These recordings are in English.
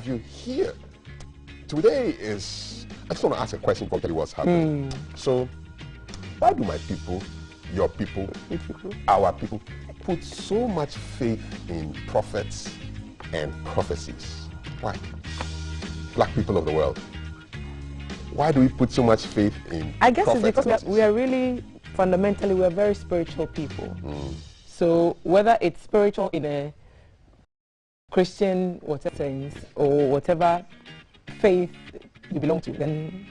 you here. Today is, I just want to ask a question for you what's happening. So, why do my people, your people, our people, put so much faith in prophets and prophecies? Why? Black people of the world. Why do we put so much faith in I guess prophets? It's because we are really, fundamentally, we are very spiritual people. So whether it's spiritual in a Christian whatever sense or whatever faith you belong to, then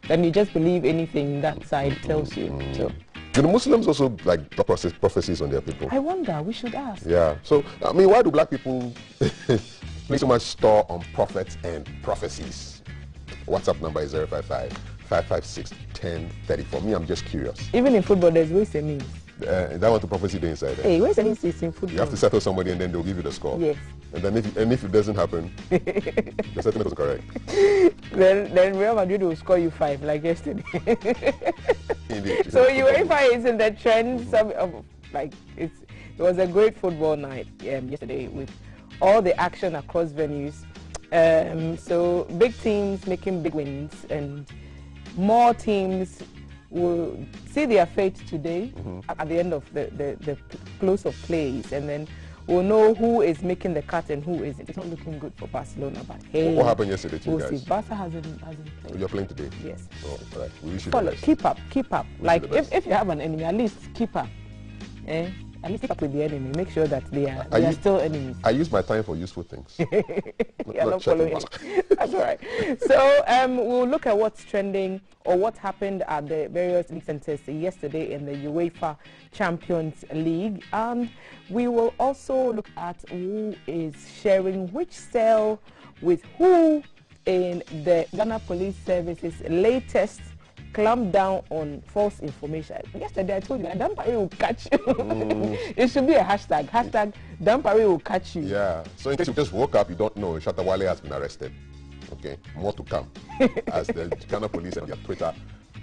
you just believe anything that side tells you. So do the Muslims also like prophecies on their people? I wonder, we should ask. Yeah. So I mean, why do black people place so much store on prophets and prophecies? WhatsApp number is 055-556-1034. Me, I'm just curious. Even in football, there's ways and means. That one to prophecy there inside there. Hey, ways and means is in football. You have to settle somebody and then they'll give you the score. Yes. And then if it doesn't happen, the settlement was correct. Then Real Madrid will score you 5 like yesterday. Indeed. So Uefa is in the trend. It was a great football night yesterday with all the action across venues. So big teams making big wins, and more teams will see their fate today at the end of the close of plays, and then we'll know who is making the cut and who isn't. It's not looking good for Barcelona, but hey, what happened yesterday to you guys? See. Barca hasn't played. You're playing today? Yes. Oh, all right. We wish you Follow, the best. keep up. Like if you have an enemy, at least keep up. At least keep up with the enemy. Make sure that they are still enemies. I use my time for useful things. You're not following. That's all right. So we'll look at what's trending or what happened at the various league centers yesterday in the Uefa Champions League, and we will also look at who is sharing which cell with who in the Ghana Police Service's latest clamp down on false information. Yesterday I told you that Dampare will catch you. It should be a hashtag. Hashtag Dampare will catch you. Yeah. So in case you just woke up, you don't know, Shatawale has been arrested. Okay. More to come as the Ghana Police and their Twitter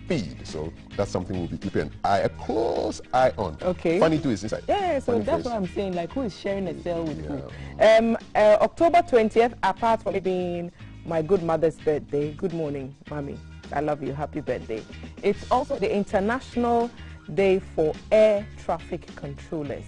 feed. So that's something we'll be keeping a close eye on. Okay. Funny too is inside. Yeah, so that's what I'm saying. Like, who is sharing a cell with who? October 20th, apart from it being my good mother's birthday, good morning, Mommy. I love you. Happy birthday. It's also the International Day for Air Traffic Controllers.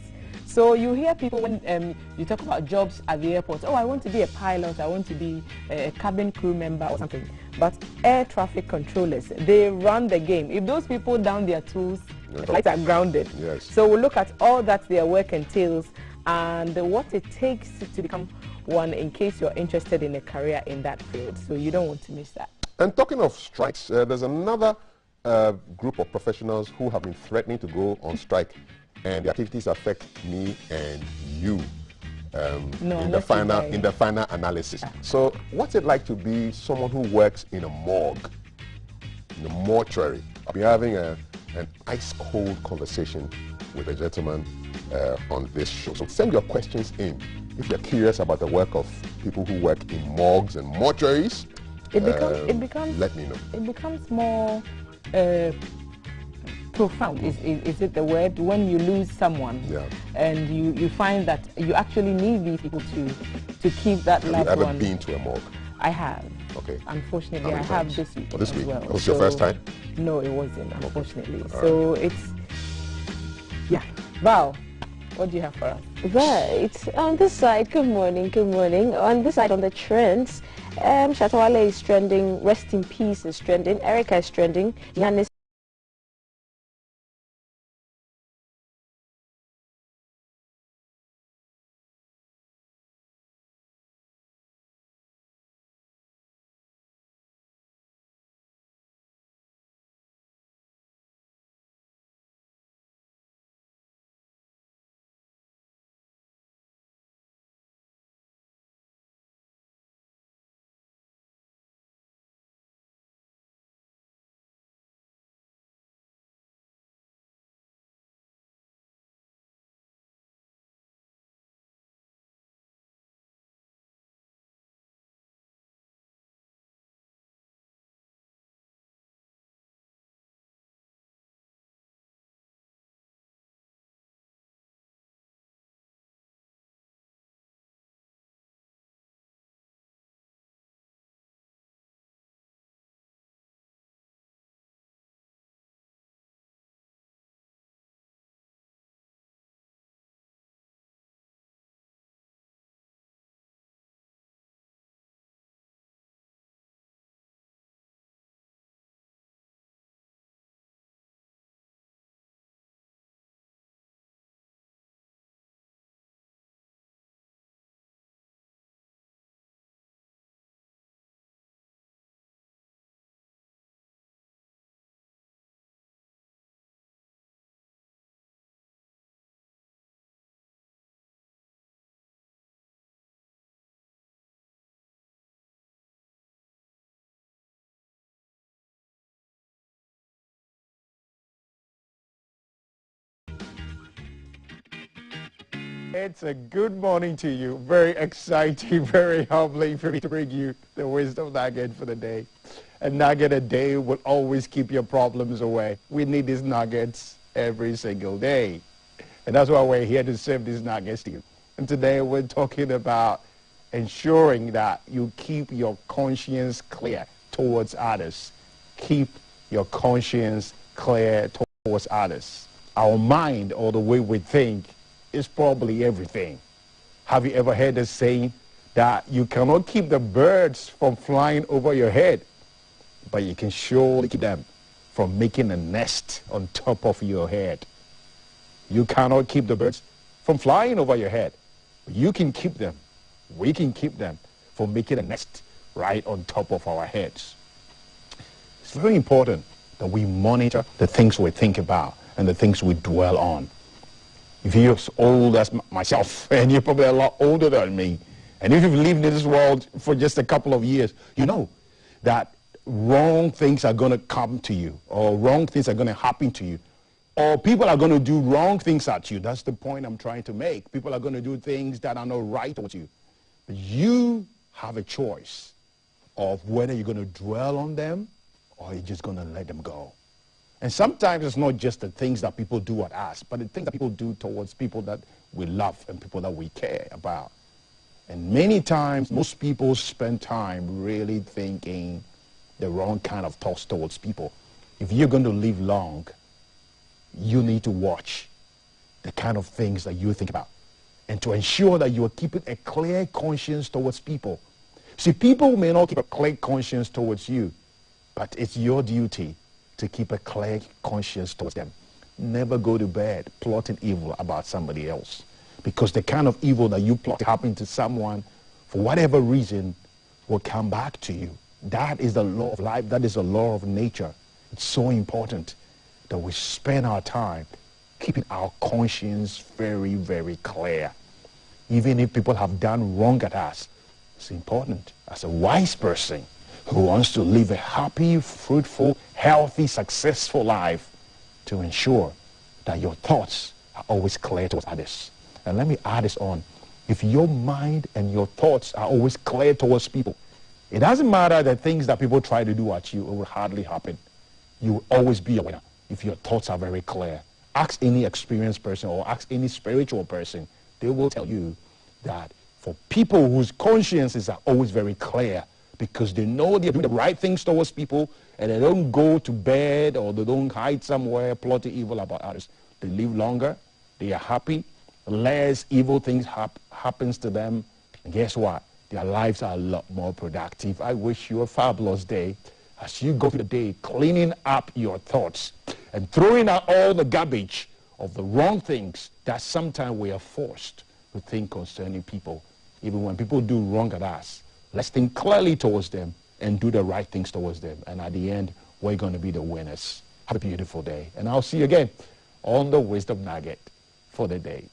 So you hear people when you talk about jobs at the airport, oh, I want to be a pilot, I want to be a cabin crew member or something. But air traffic controllers, they run the game. If those people down their tools, the flights are grounded. Yes. So we'll look at all that their work entails and what it takes to become one in case you're interested in a career in that field. So you don't want to miss that. And talking of strikes, there's another group of professionals who have been threatening to go on strike, and the activities affect me and you in the final analysis. So what's it like to be someone who works in a morgue, in a mortuary? I'll be having an ice-cold conversation with a gentleman on this show. So send your questions in if you're curious about the work of people who work in morgues and mortuaries. It becomes let me know. It becomes more profound. Is it the word? When you lose someone, and you find that you actually need these people to keep that loved one. Have you ever been to a morgue? I have. Okay. Unfortunately, I have this week. This week? Well. Was your first time? No, it wasn't. Unfortunately. Okay. So it's Val. What do you have for us? Right. On this side, good morning. On this side, on the trends, Shatawale is trending, Rest in Peace is trending, Erica is trending, Yanis It's a good morning to you. Very exciting, very humbling for me to bring you the wisdom nugget for the day. A nugget a day will always keep your problems away. We need these nuggets every single day. And that's why we're here to serve these nuggets to you. And today we're talking about ensuring that you keep your conscience clear towards others. Keep your conscience clear towards others. Our mind, or the way we think, is probably everything. Have you ever heard the saying that you cannot keep the birds from flying over your head, but you can surely keep them from making a nest on top of your head? You cannot keep the birds from flying over your head. You can keep them. We can keep them from making a nest right on top of our heads. It's very important that we monitor the things we think about and the things we dwell on. If you're as old as myself, and you're probably a lot older than me, and if you've lived in this world for just a couple of years, you know that wrong things are going to come to you, or wrong things are going to happen to you, or people are going to do wrong things at you. That's the point I'm trying to make. People are going to do things that are not right towards you. But you have a choice of whether you're going to dwell on them or you're just going to let them go. And sometimes it's not just the things that people do at us, but the things that people do towards people that we love and people that we care about. And many times, most people spend time really thinking the wrong kind of thoughts towards people. If you're going to live long, you need to watch the kind of things that you think about, and to ensure that you are keeping a clear conscience towards people. See, people may not keep a clear conscience towards you, but it's your duty to keep a clear conscience towards them. Never go to bed plotting evil about somebody else, because the kind of evil that you plot to happen to someone, for whatever reason, will come back to you. That is the law of life. That is the law of nature. It's so important that we spend our time keeping our conscience very, very clear. Even if people have done wrong at us, it's important as a wise person who wants to live a happy, fruitful, healthy, successful life, to ensure that your thoughts are always clear towards others. And let me add this on. If your mind and your thoughts are always clear towards people, it doesn't matter the things that people try to do at you, it will hardly happen. You will always be a winner if your thoughts are very clear. Ask any experienced person or ask any spiritual person. They will tell you that for people whose consciences are always very clear, because they know they're doing the right things towards people, and they don't go to bed or they don't hide somewhere plotting evil about others. They live longer, they are happy, less evil things happens to them, and guess what? Their lives are a lot more productive. I wish you a fabulous day as you go through the day cleaning up your thoughts and throwing out all the garbage of the wrong things that sometimes we are forced to think concerning people. Even when people do wrong at us, let's think clearly towards them and do the right things towards them. And at the end, we're going to be the winners. Have a beautiful day. And I'll see you again on the Wisdom Nugget for the day.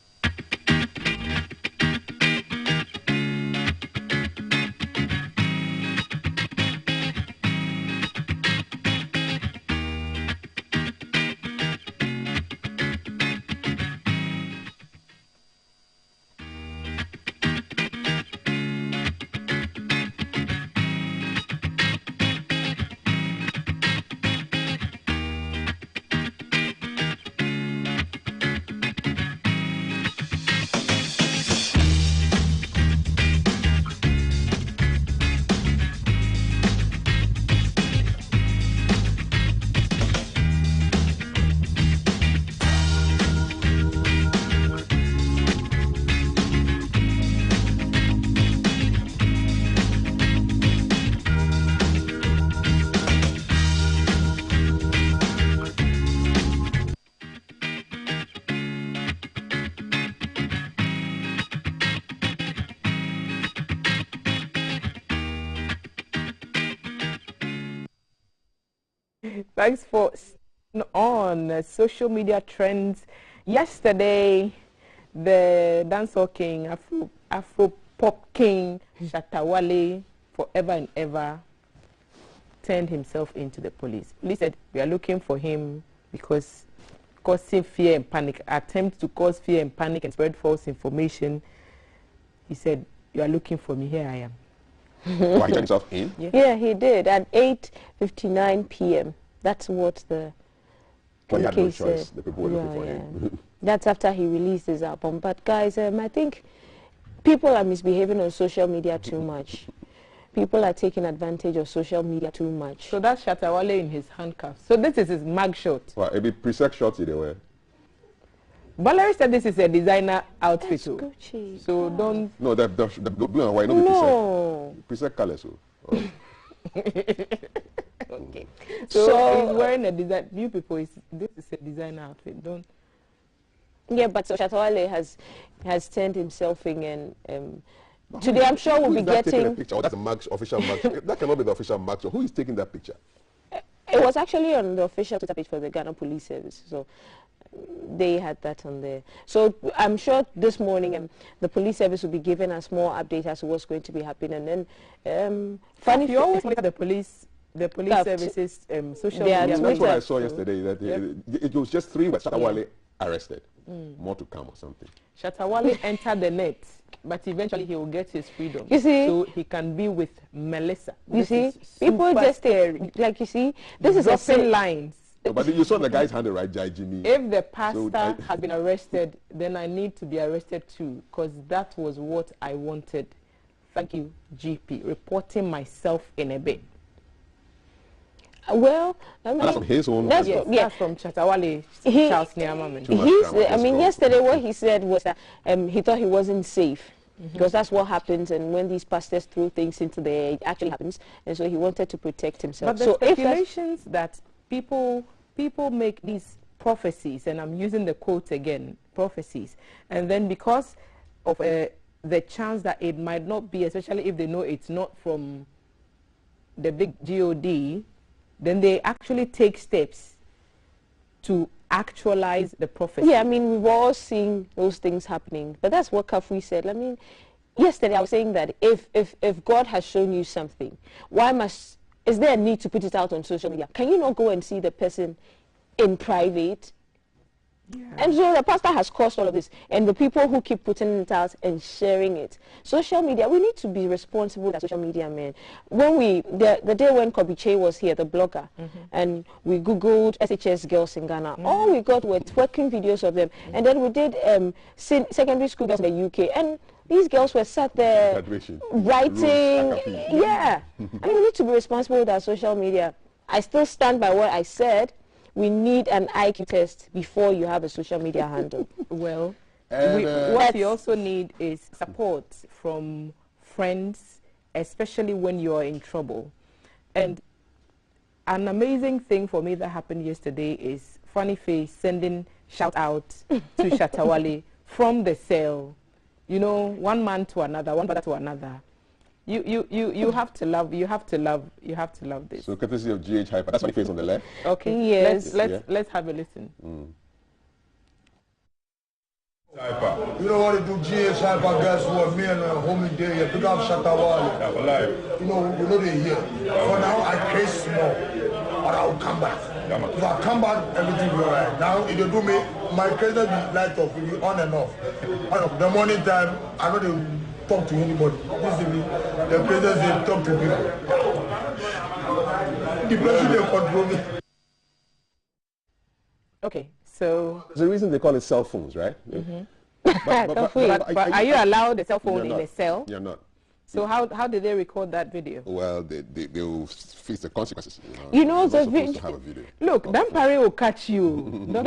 Thanks for on social media trends. Yesterday, the dancehall king, Afro pop king, Shatawale, forever and ever, turned himself into the police. Police said, we are looking for him because causing fear and panic, attempt to cause fear and panic and spread false information. He said, "You are looking for me, here I am." Why, he turned himself in? Yeah, he did at 8:59 p.m. That's what the Well, he had no case choice. said. The people were looking for him. That's after he released his album. But guys, I think people are misbehaving on social media too much. People are taking advantage of social media too much. So that's Shatta Wale in his handcuffs. So this is his mugshot. Well, it'd be pre-sex shots they wear. Valerie said this is a designer outfit. That's Gucci. So don't... No, the blue and white, no, No. pre-sex colors. So. Oh. Okay. So he's wearing a design. You people, this is a designer outfit. Don't... Yeah, but so Shatta Wale has turned himself in, and today I'm sure we'll be getting... A picture? Oh, that's a official mug. That cannot be the official mug. So who is taking that picture? It was actually on the official Twitter page for the Ghana Police Service. So they had that on there. So I'm sure this morning the police service will be giving us more updates as to what's going to be happening. And then, funny, you always look at the police services social media. Yeah, that's what I saw yesterday. That it was just 3 weeks. Shatta Wale arrested. More to come or something. Shatta Wale entered the net, but eventually he will get his freedom. You see, so he can be with Melissa. You see, people just like, you see, this is a lines. No, but you saw the guy's hand, right, Jai Jimmy? If the pastor has been arrested, then I need to be arrested too, because that was what I wanted. Thank you, GP. Reporting myself in a bit. Well, I mean, that's from his own. That's from Shatta Wale, Charles Niamam. Yesterday what he said was that he thought he wasn't safe. Because that's what happens, and when these pastors throw things into the air, it actually happens, and so he wanted to protect himself. But the speculations that people make these prophecies, and I'm using the quote again, prophecies, and then because of the chance that it might not be, especially if they know it's not from the big God, then they actually take steps to actualize the prophecy. Yeah, I mean, we've all seen those things happening, but that's what Kafui said. I mean, yesterday I was saying that if God has shown you something, is there a need to put it out on social media? Can you not go and see the person in private? Yeah. And so the pastor has caused all of this, and the people who keep putting it out and sharing it. Social media, we need to be responsible as social media men. When the day when Kobiche was here, the blogger, and we Googled SHS girls in Ghana, all we got were twerking videos of them. And then we did secondary school girls in the UK, and these girls were sat there writing. Yeah. I mean, we need to be responsible with our social media. I still stand by what I said. We need an IQ test before you have a social media handle. Well, what we also need is support from friends, especially when you are in trouble. And an amazing thing for me that happened yesterday is Funny Face sending shout out to Shatta Wale from the cell. You know, one man to another, one brother to another. You have to love this. So courtesy of GH Hyper, that's Funny Face on the left. Okay, yes. Let's have a listen. Hyper. You know what to do, GH Hyper, guess what? Me and homie there, you pick up Shatta Wale. You know they here. For now, I case small, but I will come back. If I come back, everything will be alright. Now, if you do me, my case will be light off, will be on and off. The morning time, I know they talk to anybody. This is me. The president say talk to people. The president control me. Okay, so there's a reason they call it cell phones, right? But are you allowed a cell phone in a cell? You're not. So how did they record that video? Well, they will face the consequences. You know the video. Look, Dampare will catch you. No.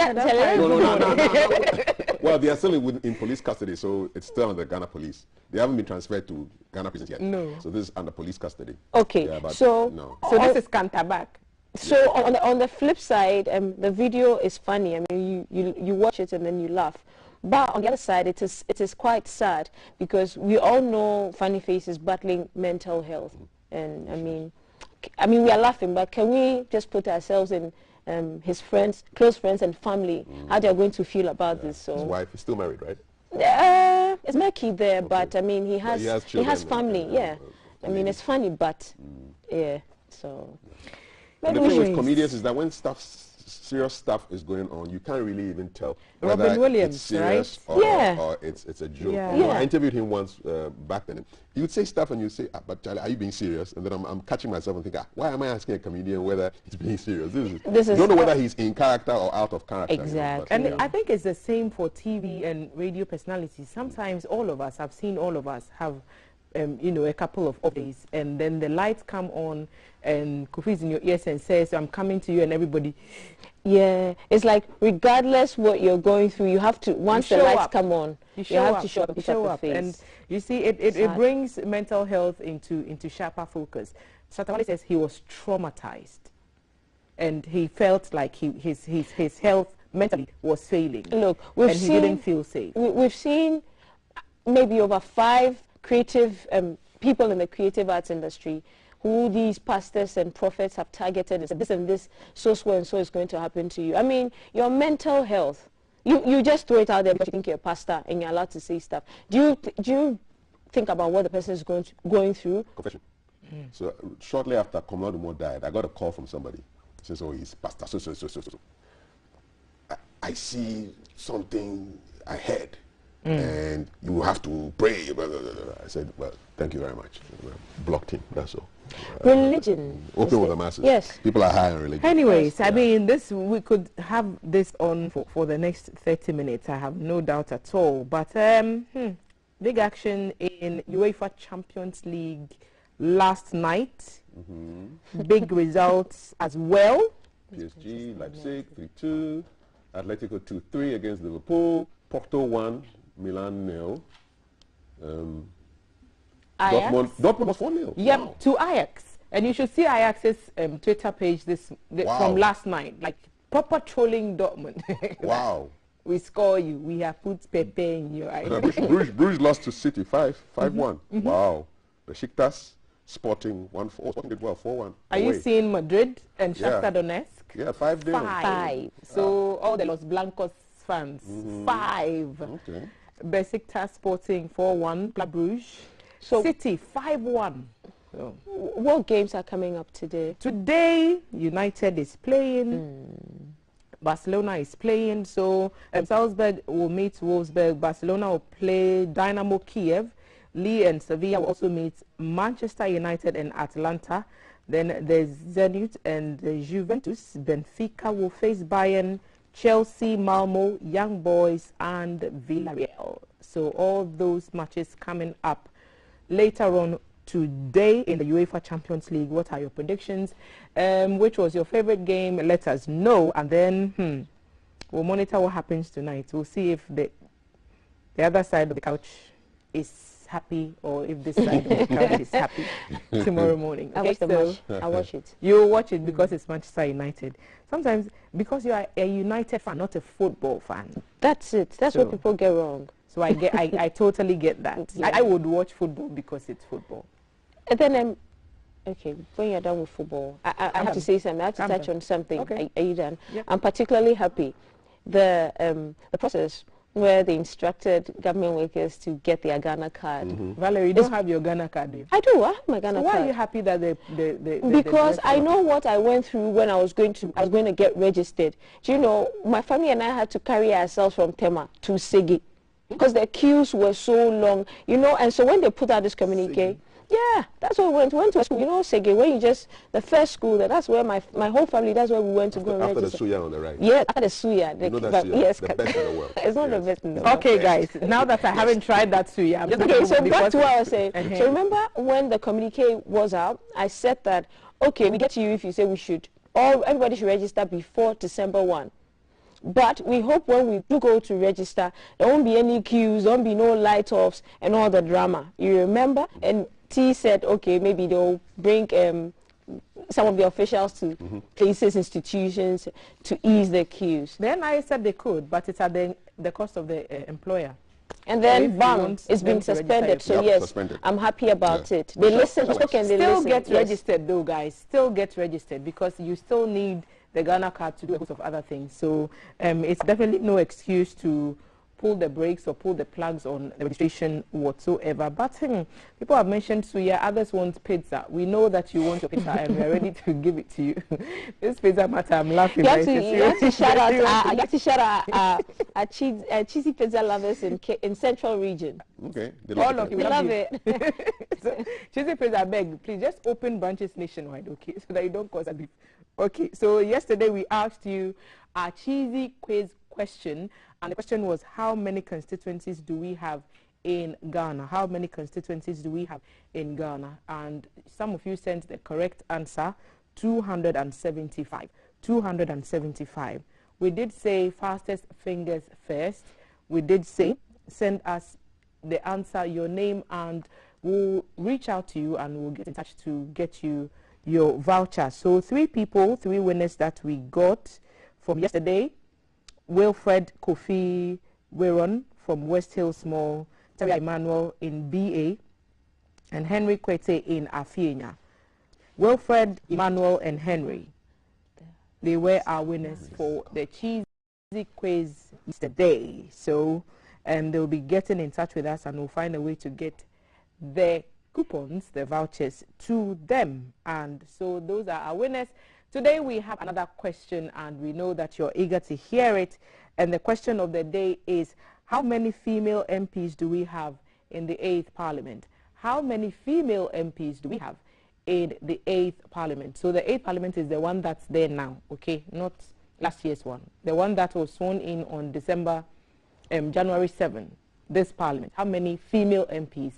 Well, they are still in police custody, so it's still under Ghana police. They haven't been transferred to Ghana prisons yet. No. So this is under police custody. Okay. Yeah, so this is Canterback. So on the flip side, the video is funny. I mean, you watch it and then you laugh. But on the other side, it is quite sad because we all know Funny Face is battling mental health, and I mean we are laughing, but can we just put ourselves in his friends, close friends, and family, how they are going to feel about this? So his wife is still married, right? It's Murky there, but I mean he has family. Yeah, I mean it's funny, but yeah. So and the thing with comedians is that when stuff serious stuff is going on, you can't really even tell Robin whether Williams, it's serious right? or it's a joke. Yeah. You know, I interviewed him once back then. He would say stuff and you say, but Charlie, are you being serious? And then I'm catching myself and thinking, why am I asking a comedian whether he's being serious? You don't know whether he's in character or out of character. Exactly. You know, And I think it's the same for TV and radio personalities. Sometimes all of us have have you know, a couple of days, and then the lights come on and Kofi's in your ears and says, I'm coming to you, and everybody. Yeah, it's like regardless what you're going through, you have to, once the lights come on, you have to show up, and you see it brings mental health into sharper focus. Satawale says he was traumatized and he felt like his health mentally was failing. Look, he didn't feel safe. We've seen maybe over 5 creative people in the creative arts industry who these pastors and prophets have targeted and said this and this, so and so is going to happen to you. I mean, your mental health, you just throw it out there because you think you're a pastor and you're allowed to say stuff. Do you think about what the person is going through? Confession. So shortly after Komladumo died, I got a call from somebody. He says, oh, he's pastor, so. I see something ahead. And you have to pray. Blah, blah, blah, blah. I said, well, thank you very much. Blocked him, that's all. Religion. Open with the masses. Yes. People are high on religion. Anyways, I mean, we could have this on for the next 30 minutes. I have no doubt at all. But big action in Uefa Champions League last night. Big results as well. PSG, Leipzig, 3-2. Atletico 2-3 against Liverpool. Porto 1. Milan 0. Dortmund was 1-0. Yep, wow. to Ajax. And you should see Ajax's Twitter page from last night. Like, proper trolling Dortmund. Wow. We score you. We have put Pepe in your eyes. Bruges lost to City 5-1. Wow. Besiktas, Sporting 1-4. Sporting did well, 4-1. Are you seeing Madrid and Shakhtar Donetsk? Yeah, 5-0. 5. So all the Los Blancos fans, 5. Okay. Besiktas Sporting 4-1, Club Brugge. So City 5-1. So. What games are coming up today? Today, United is playing. Barcelona is playing. So Salzburg will meet Wolfsburg. Barcelona will play Dynamo Kiev. Lille and Sevilla will also meet Manchester United and Atlanta. Then there's Zenit and Juventus. Benfica will face Bayern, Chelsea, Malmo, Young Boys, and Villarreal. So all those matches coming up later on today in the UEFA Champions League. What are your predictions? Which was your favorite game? Let us know, and then we'll monitor what happens tonight. We'll see if the other side of the couch is happy or if this side of the couch is happy tomorrow morning. Okay, I'll watch it. You'll watch it because it's Manchester United. Sometimes because you are a United fan, not a football fan. That's it. That's what people get wrong. So I totally get that. Yeah. I would watch football because it's football. And then okay, when you're done with football, I have to say something. I have to touch on something. Okay. Are you done? Yep. I'm particularly happy. The process where they instructed government workers to get their Ghana card. Valerie, you don't have your Ghana card, do you? I do. I have my Ghana card. Why are you happy that because I know what I went through when I was going to get registered. Do you know, my family and I had to carry ourselves from Tema to Segi because the queues were so long, you know, and so when they put out this communique, yeah, that's where we went to a school. You know, Sege, when you just, the first school, that's where my whole family, that's where we went to go and register. After the Suya on the right. Yeah, after the Suya. You know that Suya, yes, the best in the world. It's not the best in the world. Okay, guys, now that I haven't tried that Suya, I'm okay, so back to what I was saying. So remember when the communique was out, I said that, okay, we get to you if you say we should, everybody should register before December 1. But we hope when we do go to register, there won't be any queues, there won't be no light-offs and all the drama. You remember? And T said, okay, maybe they'll bring some of the officials to places, institutions to ease the queues. Then I said they could, but it's at the cost of the employer. And then, bam, it's been suspended. So, yes, suspended. I'm happy about it. They listen, still get registered, though, guys. Still get registered because you still need the Ghana card to do a host of other things. So, it's definitely no excuse to pull the brakes or pull the plugs on the registration whatsoever. But people have mentioned suya, others want pizza. We know that you want your pizza and we are ready to give it to you. This pizza matter, I'm laughing. You have to shout out our cheesy pizza lovers in Central Region. Okay. All of you love it. So, cheesy pizza, beg, please just open branches nationwide, okay, so that you don't cause a beef. Okay, so yesterday we asked you a cheesy quiz question, and the question was, how many constituencies do we have in Ghana? How many constituencies do we have in Ghana? And some of you sent the correct answer, 275. 275. We did say fastest fingers first. We did say send us the answer, your name, and we'll reach out to you and we'll get in touch to get you your voucher. So 3 people, 3 winners that we got from yesterday: Wilfred Kofi Weron from West Hills Mall, Terry Emmanuel in BA, and Henry Kwete in Afienya. Wilfred, Emmanuel, and Henry, they were our winners for the cheesy quiz yesterday. So they'll be getting in touch with us and we'll find a way to get the coupons, the vouchers, to them. And so those are our winners. Today we have another question and we know that you're eager to hear it. And the question of the day is, how many female MPs do we have in the 8th Parliament? How many female MPs do we have in the 8th Parliament? So the 8th Parliament is the one that's there now, okay? Not last year's one. The one that was sworn in on January 7, this Parliament. How many female MPs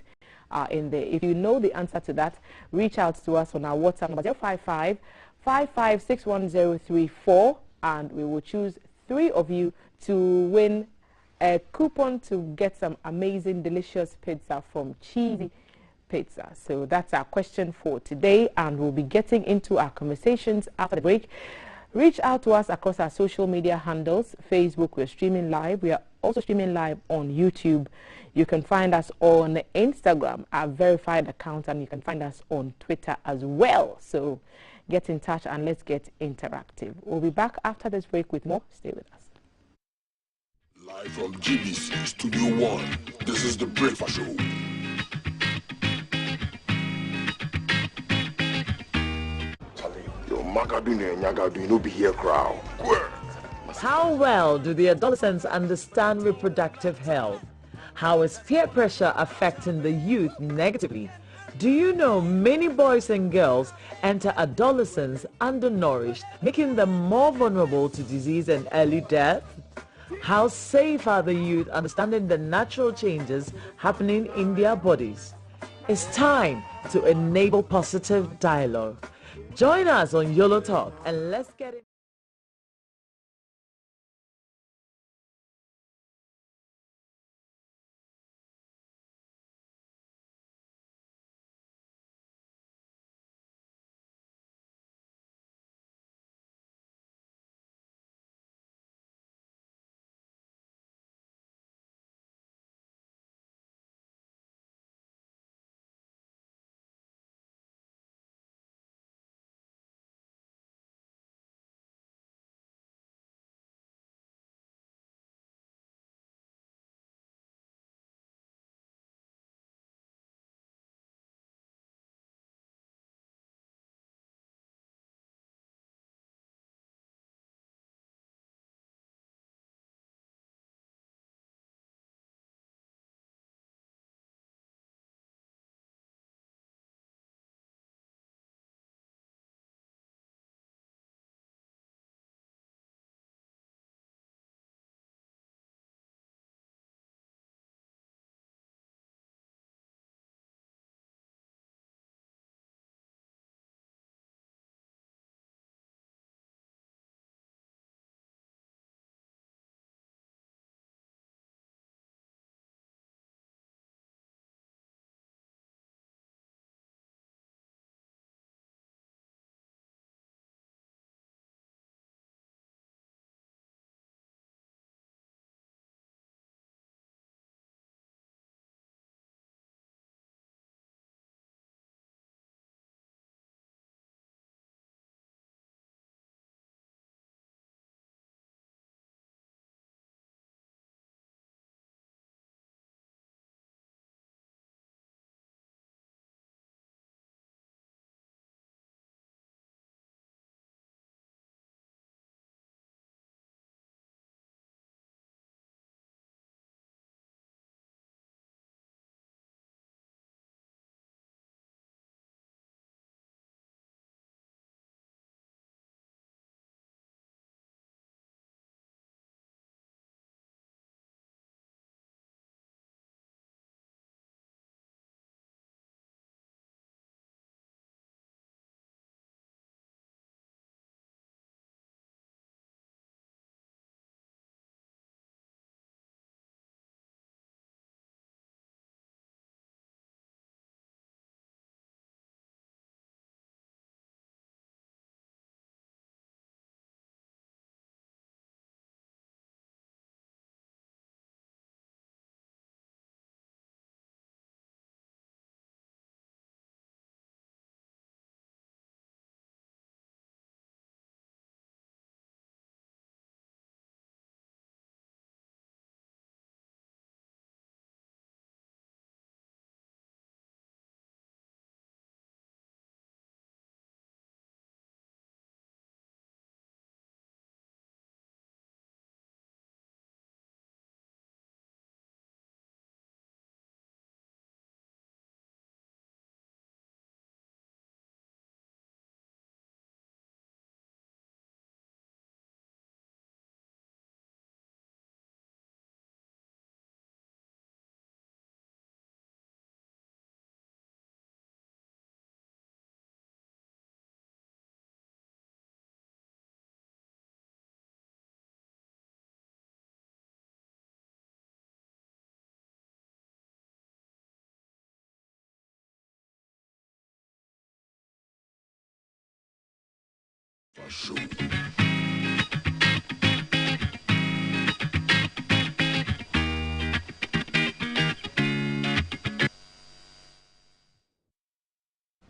are in there? If you know the answer to that, reach out to us on our WhatsApp number 055 5561034, and we will choose 3 of you to win a coupon to get some amazing, delicious pizza from Cheesy Pizza. So that's our question for today, and we'll be getting into our conversations after the break. Reach out to us across our social media handles. Facebook, we're streaming live. We are also streaming live on YouTube. You can find us on Instagram, our verified account, and you can find us on Twitter as well. So get in touch and let's get interactive. We'll be back after this break with more. Stay with us. Live from GBC Studio 1, this is The Breakfast Show. Yo, Magadune and Yagadu, no be here, crowd. How well do the adolescents understand reproductive health? How is peer pressure affecting the youth negatively? Do you know many boys and girls enter adolescence undernourished, making them more vulnerable to disease and early death? How safe are the youth understanding the natural changes happening in their bodies? It's time to enable positive dialogue. Join us on YOLO Talk and let's get it. Breakfast Show.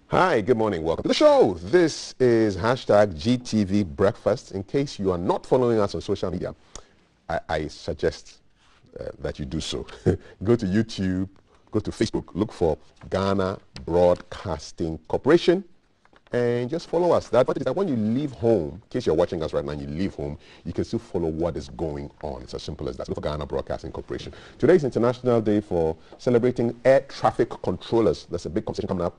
Hi, good morning. Welcome to the show. This is hashtag GTV Breakfast. In case you are not following us on social media, I suggest that you do so. Go to YouTube, go to Facebook, look for Ghana Broadcasting Corporation, and just follow us. That is that when you leave home, in case you're watching us right now and you leave home, you can still follow what is going on. It's as simple as that. Look for Ghana Broadcasting Corporation. Today is International Day for celebrating air traffic controllers. There's a big conversation coming up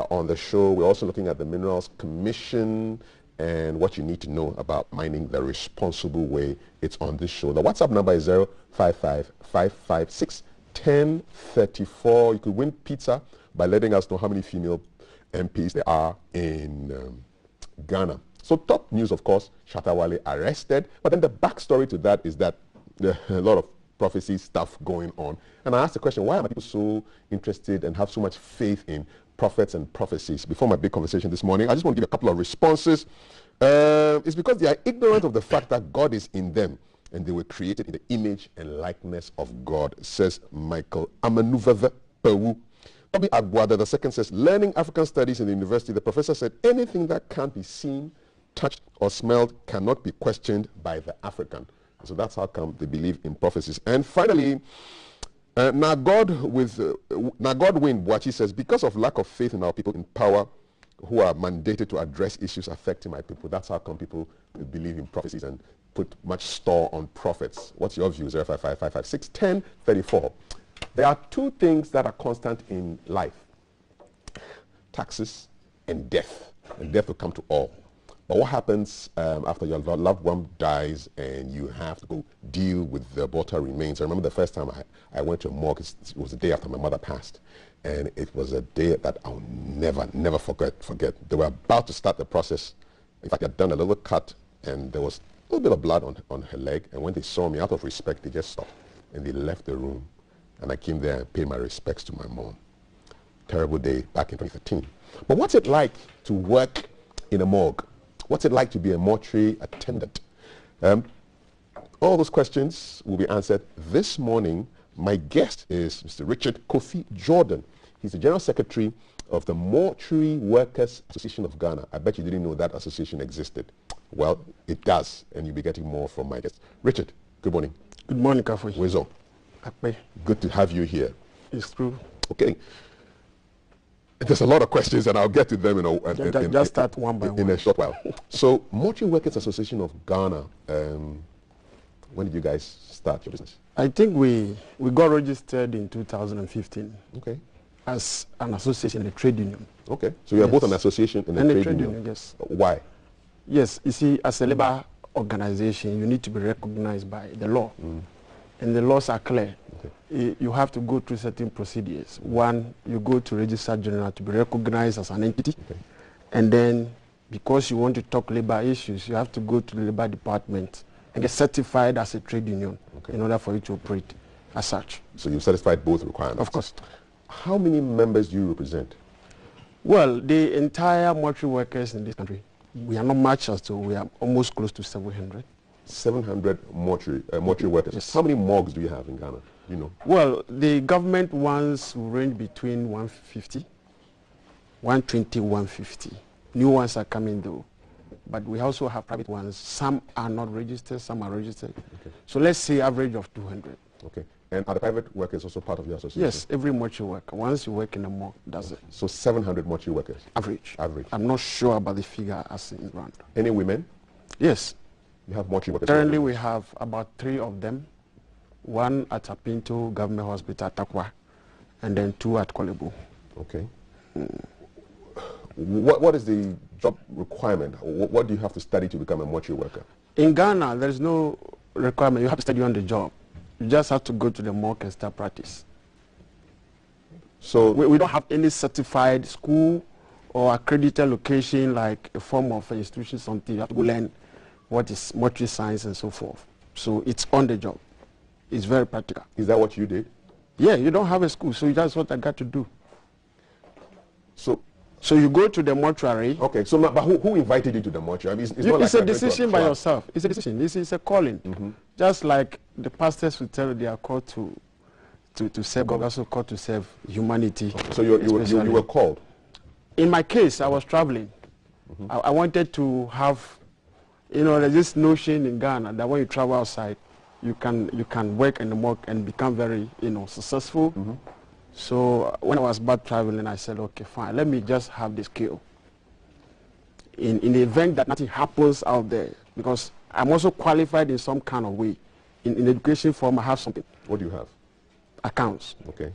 on the show. We're also looking at the Minerals Commission and what you need to know about mining the responsible way. It's on this show. The WhatsApp number is 055-556-1034. You could win pizza by letting us know how many female MPs there are in Ghana. So top news, of course, Shatta Wale arrested. But then the backstory to that is that there are a lot of prophecy stuff going on. And I asked the question, why are people so interested and have so much faith in prophets and prophecies? Before my big conversation this morning, I just want to give a couple of responses. It's because they are ignorant of the fact that God is in them and they were created in the image and likeness of God, says Michael Amanuveve Pewu. Bobby Agwada the second says, learning African studies in the university, the professor said anything that can't be seen, touched, or smelled cannot be questioned by the African. So that's how come they believe in prophecies. And finally, Nagodwin Boachi says, because of lack of faith in our people in power who are mandated to address issues affecting my people, that's how come people believe in prophecies and put much store on prophets. What's your view? 055-556-1034. There are two things that are constant in life: taxes and death. And death will come to all. But what happens after your loved one dies and you have to go deal with the mortal remains? I remember the first time I went to a morgue. It was the day after my mother passed. And it was a day that I'll never forget. They were about to start the process. In fact, they had done a little cut and there was a little bit of blood on her leg. And when they saw me, out of respect, they just stopped and they left the room. And I came there and paid my respects to my mom. Terrible day back in 2013. But what's it like to work in a morgue? What's it like to be a mortuary attendant? All those questions will be answered this morning. My guest is Mr. Richard Kofi Jordan. He's the General Secretary of the Mortuary Workers Association of Ghana. I bet you didn't know that association existed. Well, it does, and you'll be getting more from my guest. Richard, good morning. Good morning, Kafoy. Wezo. Good to have you here. It's true. Okay. There's a lot of questions, and I'll get to them just start one by one. In a short while. So, Mortuary Workers Association of Ghana, when did you guys start your business? I think we got registered in 2015. Okay. As an association, a trade union. Okay. So you are both an association and a trade union. Yes. Why? Yes. You see, as a labor organization, you need to be recognized by the law. And the laws are clear. Okay. You have to go through certain procedures. One, you go to Registrar General to be recognized as an entity. Okay. And then, because you want to talk labor issues, you have to go to the labor department and get certified as a trade union in order for you to operate as such. So you satisfied both requirements? Of course. How many members do you represent? Well, the entire mortuary workers in this country, we are not much, so we are almost close to 700. 700 mortuary workers. Yes. How many morgues do you have in Ghana? You know. Well, the government ones range between 150, 120, 150. New ones are coming though. But we also have private ones. Some are not registered, some are registered. Okay. So let's say average of 200. Okay. And are the private workers also part of the association? Yes, every mortuary worker. Once you work in a morgue, does it. So 700 mortuary workers? Average. Average. I'm not sure about the figure as in round. Any women? Yes. You have mortuary workers? Currently we have about 3 of them. One at Apinto Government Hospital, Takwa, and then 2 at Kolebu. Okay. What is the job requirement? What do you have to study to become a mortuary worker? In Ghana, there's no requirement. You have to study on the job. You just have to go to the morgue and start practice. So we don't have any certified school or accredited location like a form of an institution, something. You have to go learn what is mortuary science and so forth. So it's on the job. It's very practical. Is that what you did? Yeah, you don't have a school, so that's what I got to do. So So you go to the mortuary. Okay, so but who invited you to the mortuary? I mean, it's it's a decision by yourself. It's a decision. This is a calling. Just like the pastors will tell you they are called to serve God, also called to serve humanity. Okay. So you were called? In my case, I was traveling. I wanted to have, there's this notion in Ghana that when you travel outside, you can work in the morgue and become very, successful. So when I was back traveling, I said, okay, fine, let me just have this skill. In the event that nothing happens out there, because I'm also qualified in some kind of way. In education form, I have something. What do you have? Accounts. Okay.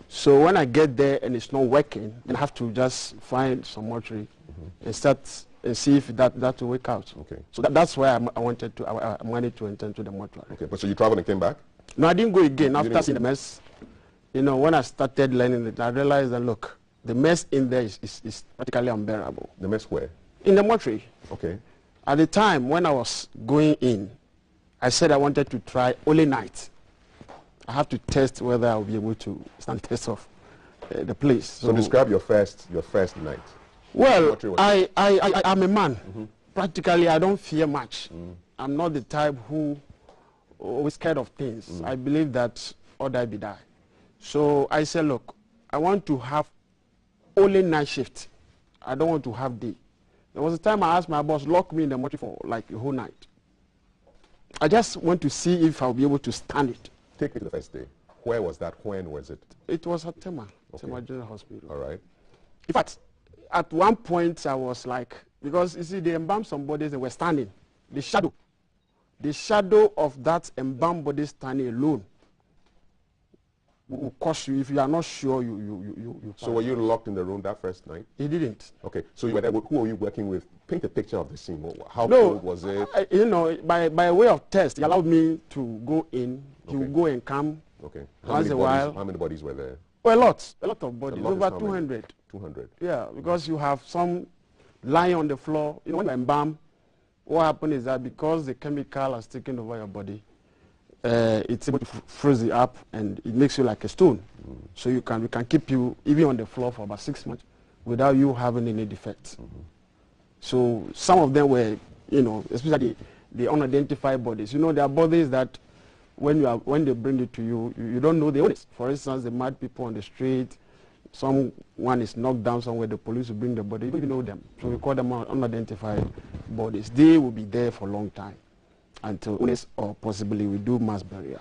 So when I get there and it's not working, then I have to just find some mortuary and start and see if that will work out. Okay. So that's why I wanted to enter to the mortuary. Okay, but so you traveled and came back? No, I didn't go again. After seeing the mess, when I started learning it, I realized that, look, the mess in there is practically unbearable. The mess where? In the mortuary. Okay. At the time when I was going in, I said I wanted to try only night. I have to test whether I'll be able to stand the test of the place. So describe your first night. Well, I'm a man. Practically, I don't fear much. I'm not the type who is scared of things. I believe that or die be die. So I said, look, I want to have only night shift. I don't want to have day. There was a time I asked my boss, lock me in the mortuary for like a whole night. I just want to see if I'll be able to stand it. Take me to the first day. Where was that? When was it? It was at Tema General Hospital. All right. In fact, at one point I was like, because you see, they embalmed some bodies and were standing. The shadow of that embalmed body standing alone will cost you. If you are not sure, you So were you locked in the room that first night? He didn't. Okay. So you were there. Who were you working with? Paint a picture of the scene. How cold was it? By way of test, he allowed me to go in. He would go and come. Okay. Once a while. How many bodies were there? Well, a lot of bodies. Over 200. 200. Yeah, because you have some lying on the floor. When you embalm, what happens is that because the chemical has taken over your body, it's able to freeze it up and it makes you like a stone. So we can keep you even on the floor for about 6 months without you having any defects. So some of them were, especially the unidentified bodies. There are bodies that when they bring it to you, you don't know the owners. For instance, the mad people on the street, someone is knocked down somewhere, the police will bring the body, you don't know them. So we call them unidentified bodies. They will be there for a long time until owners or possibly we do mass burial.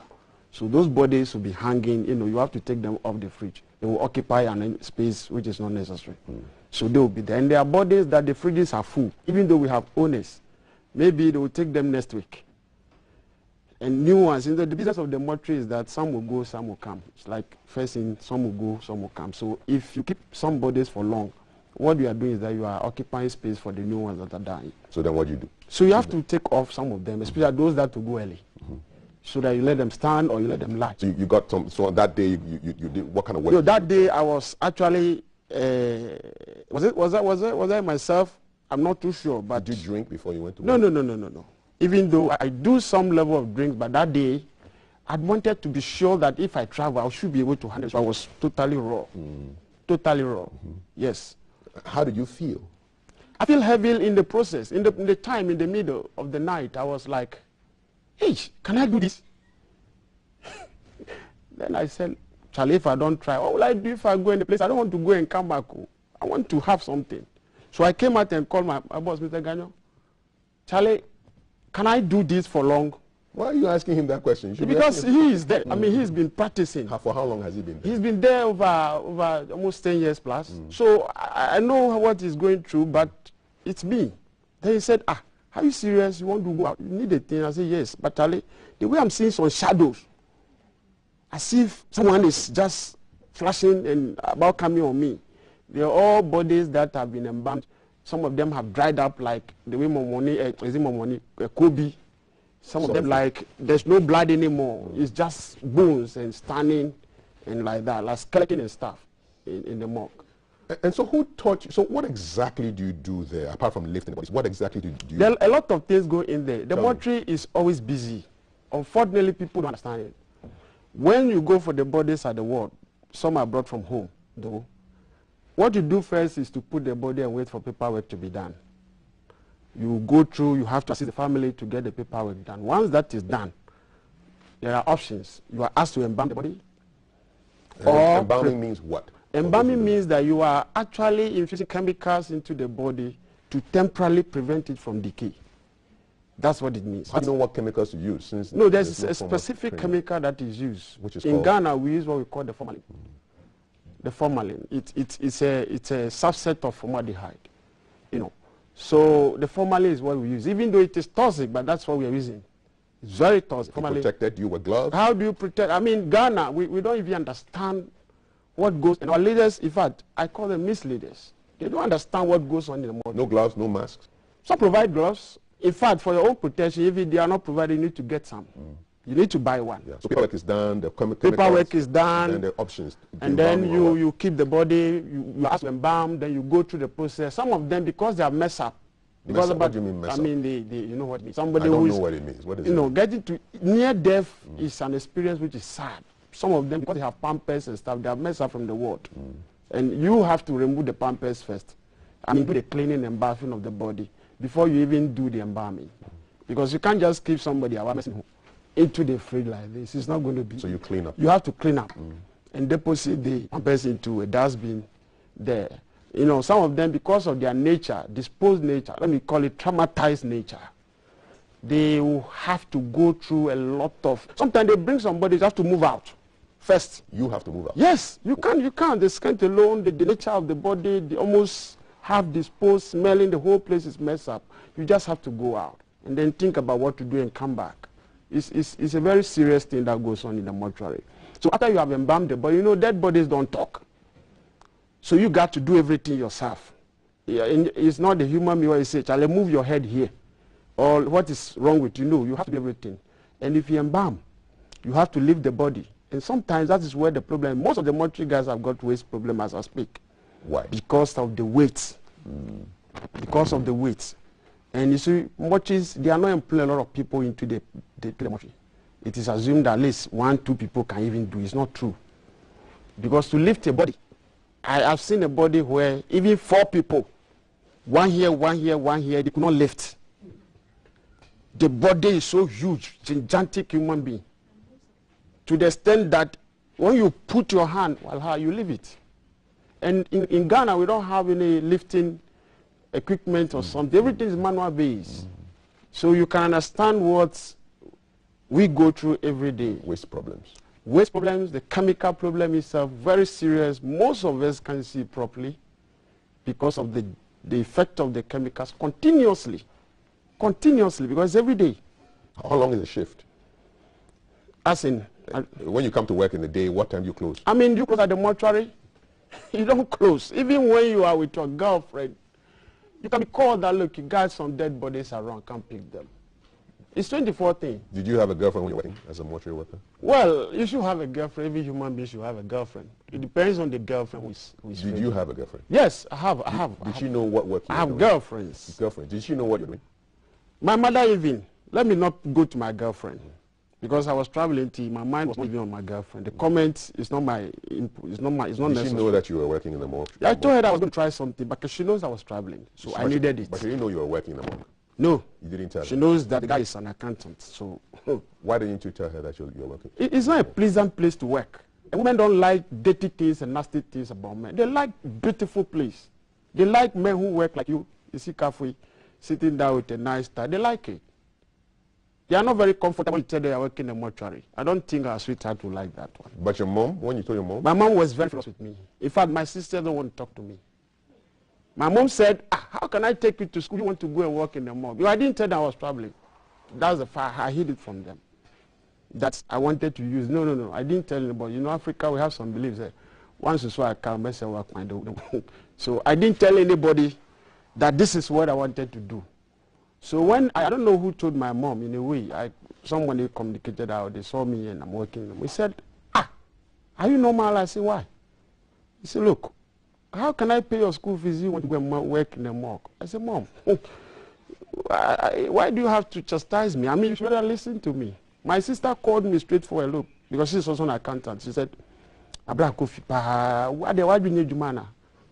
So those bodies will be hanging, you have to take them off the fridge. They will occupy an space which is not necessary. So they will be there. And there are bodies that the fridges are full, even though we have owners. Maybe they will take them next week. And new ones, the business of the mortuary is that some will go, some will come. It's like first in, some will go, some will come. So if you keep some bodies for long, what you are doing is that you are occupying space for the new ones that are dying. So then what do you do? So you have to take off some of them, especially those that will go early. So that you let them stand or you let them lie. So you got some, so on that day you did, what kind of work? That day I was actually, was I myself? I'm not too sure. But did you drink before you went to work? No. Even though I do some level of drink, but that day, I wanted to be sure that if I travel, I should be able to handle it. So I was totally raw. Totally raw. Yes. How did you feel? I feel heavy in the process. In the time, in the middle of the night, I was like, hey, can I do this? Then I said, Charlie, if I don't try, what will I do if I go in the place? I don't want to go and come back. I want to have something. So I came out and called my boss, Mr. Ganyo. Charlie, can I do this for long? Why are you asking him that question? Because he is there. I mean, he's been practicing. For how long has he been there? He's been there over almost 10 years plus. So I know what he's going through, but it's me. Then he said, are you serious? You want to go out? You need a thing? I said, yes. But Charlie, the way I'm seeing some shadows, as if someone is just flashing and about coming on me. They're all bodies that have been embalmed. Some of them have dried up like the way Kobe. Some of them like there's no blood anymore. It's just bones and standing and like that, like skeleton and stuff in the morgue. And so who taught you? So what exactly do you do there, apart from lifting the bodies? What exactly do you do? There are a lot of things go in there. The mortuary is always busy. Unfortunately, people don't understand it. When you go for the bodies at the ward, some are brought from home, though. What you do first is to put the body and wait for paperwork to be done. You go through, you have to assist the family to get the paperwork done. Once that is done, there are options. You are asked to embalm the body. Embalming means what? Embalming means that you are actually infusing chemicals into the body to temporarily prevent it from decay. That's what it means. How do you know what chemicals to use? Since no, there's a specific chemical that is used. Which is in called? Ghana, we use what we call the formalin. The formalin. It's a subset of formaldehyde. You know. So the formalin is what we use, even though it is toxic, but that's what we are using. It's very toxic. You protected you with gloves? How do you protect? I mean, Ghana, we don't even understand what goes on. Our leaders, in fact, I call them misleaders. They don't understand what goes on in the morgue. No gloves, no masks? Some provide gloves. In fact, for your own protection, if they are not provided, you need to get some. You need to buy one. Yeah. So paperwork is done, the paperwork is done, and the options. And then you keep the body, you ask to embalm, then you go through the process. Some of them, because they are messed up. Because what do you mean mess up? I mean, you know what it means. Somebody I don't who know is, what it means. What is you know, getting to near death is an experience which is sad. Some of them, because they have pampers and stuff, they are messed up from the ward. And you have to remove the pampers first. I mean, do the cleaning and bathing of the body before you even do the embalming. Because you can't just keep somebody into the fridge like this. It's not going to be. So you clean up. You have to clean up and deposit the pampers into a dustbin there. You know, some of them, because of their nature, disposed nature, let me call it traumatized nature, they will have to go through a lot of, sometimes they bring somebody, they have to move out first. You have to move out? Yes, you can't. They can't alone, the nature of the body, they almost half disposed, smelling, the whole place is messed up. You just have to go out and then think about what to do and come back. It's a very serious thing that goes on in the mortuary. So after you have embalmed the body, you know, dead bodies don't talk. So you got to do everything yourself. Yeah, it's not the human being where you say, "Charlie, move your head here," or "What is wrong with you?" No, you have to do everything. And if you embalm, you have to leave the body. And sometimes that is where the problem. Most of the mortuary guys have got waist problem as I speak. Why? Because of the weight. Because of the weight. And you see, mortuaries, they are not employing a lot of people into the mortuary. It is assumed that at least 1-2 people can even do it. It's not true. Because to lift a body, I have seen a body where even 4 people, one here, they could not lift. The body is so huge, gigantic human being, to the extent that when you put your hand, well, you leave it. And in Ghana, we don't have any lifting equipment or something. Everything is manual based. So you can understand what we go through every day. Waste problems. Waste problems, the chemical problem is very serious. Most of us can't see properly because of the effect of the chemicals continuously, because every day. How long is the shift? As in? When you come to work in the day, what time do you close? I mean, you close at the mortuary. You don't close. Even when you are with your girlfriend, you can be called that, look, you got some dead bodies around, come pick them. It's 24/7. Did you have a girlfriend when you were working as a mortuary worker? Well, you should have a girlfriend. Every human being should have a girlfriend. It depends on the girlfriend who is Did you have a girlfriend? Yes, I have. Did she know what work you were doing? I have girlfriends. Girlfriend. Did she know what you're doing? My mother even. Let me not go to my girlfriend. Because I was traveling to, my mind was not even on my girlfriend. The comment is not my input. It's not necessary. Did she know that you were working in the morgue? I told her that I was going to try something, but she knows I was traveling, so I needed it. But she didn't know you were working in the morgue? No. You didn't tell her? She knows that the guy is an accountant, so... Why didn't you tell her that you're working? It's not a pleasant place to work. Women don't like dirty things and nasty things about men. They like beautiful place. They like men who work like you see Kafui, sitting down with a nice tie. They like it. They are not very comfortable to tell they are working in a mortuary. I don't think our sweetheart would like that one. But your mom, when you told your mom? My mom was very close with me. In fact, my sister don't want to talk to me. My mom said, how can I take you to school? You want to go and work in the morgue? I didn't tell them I was traveling. That's the fact. I hid it from them. That I wanted to use. No. I didn't tell anybody. You know, Africa, we have some beliefs there. Once you saw I come, I say work. So I didn't tell anybody that this is what I wanted to do. So when, I don't know who told my mom, in a way, someone communicated out, they saw me and I'm working. We said, are you normal? I said, why? He said, look, how can I pay your school fees? You want to go and work in the morgue? I said, Mom, why do you have to chastise me? I mean, you should rather listen to me. My sister called me straight for a look, because she's also an accountant. She said, why do you need Jumana?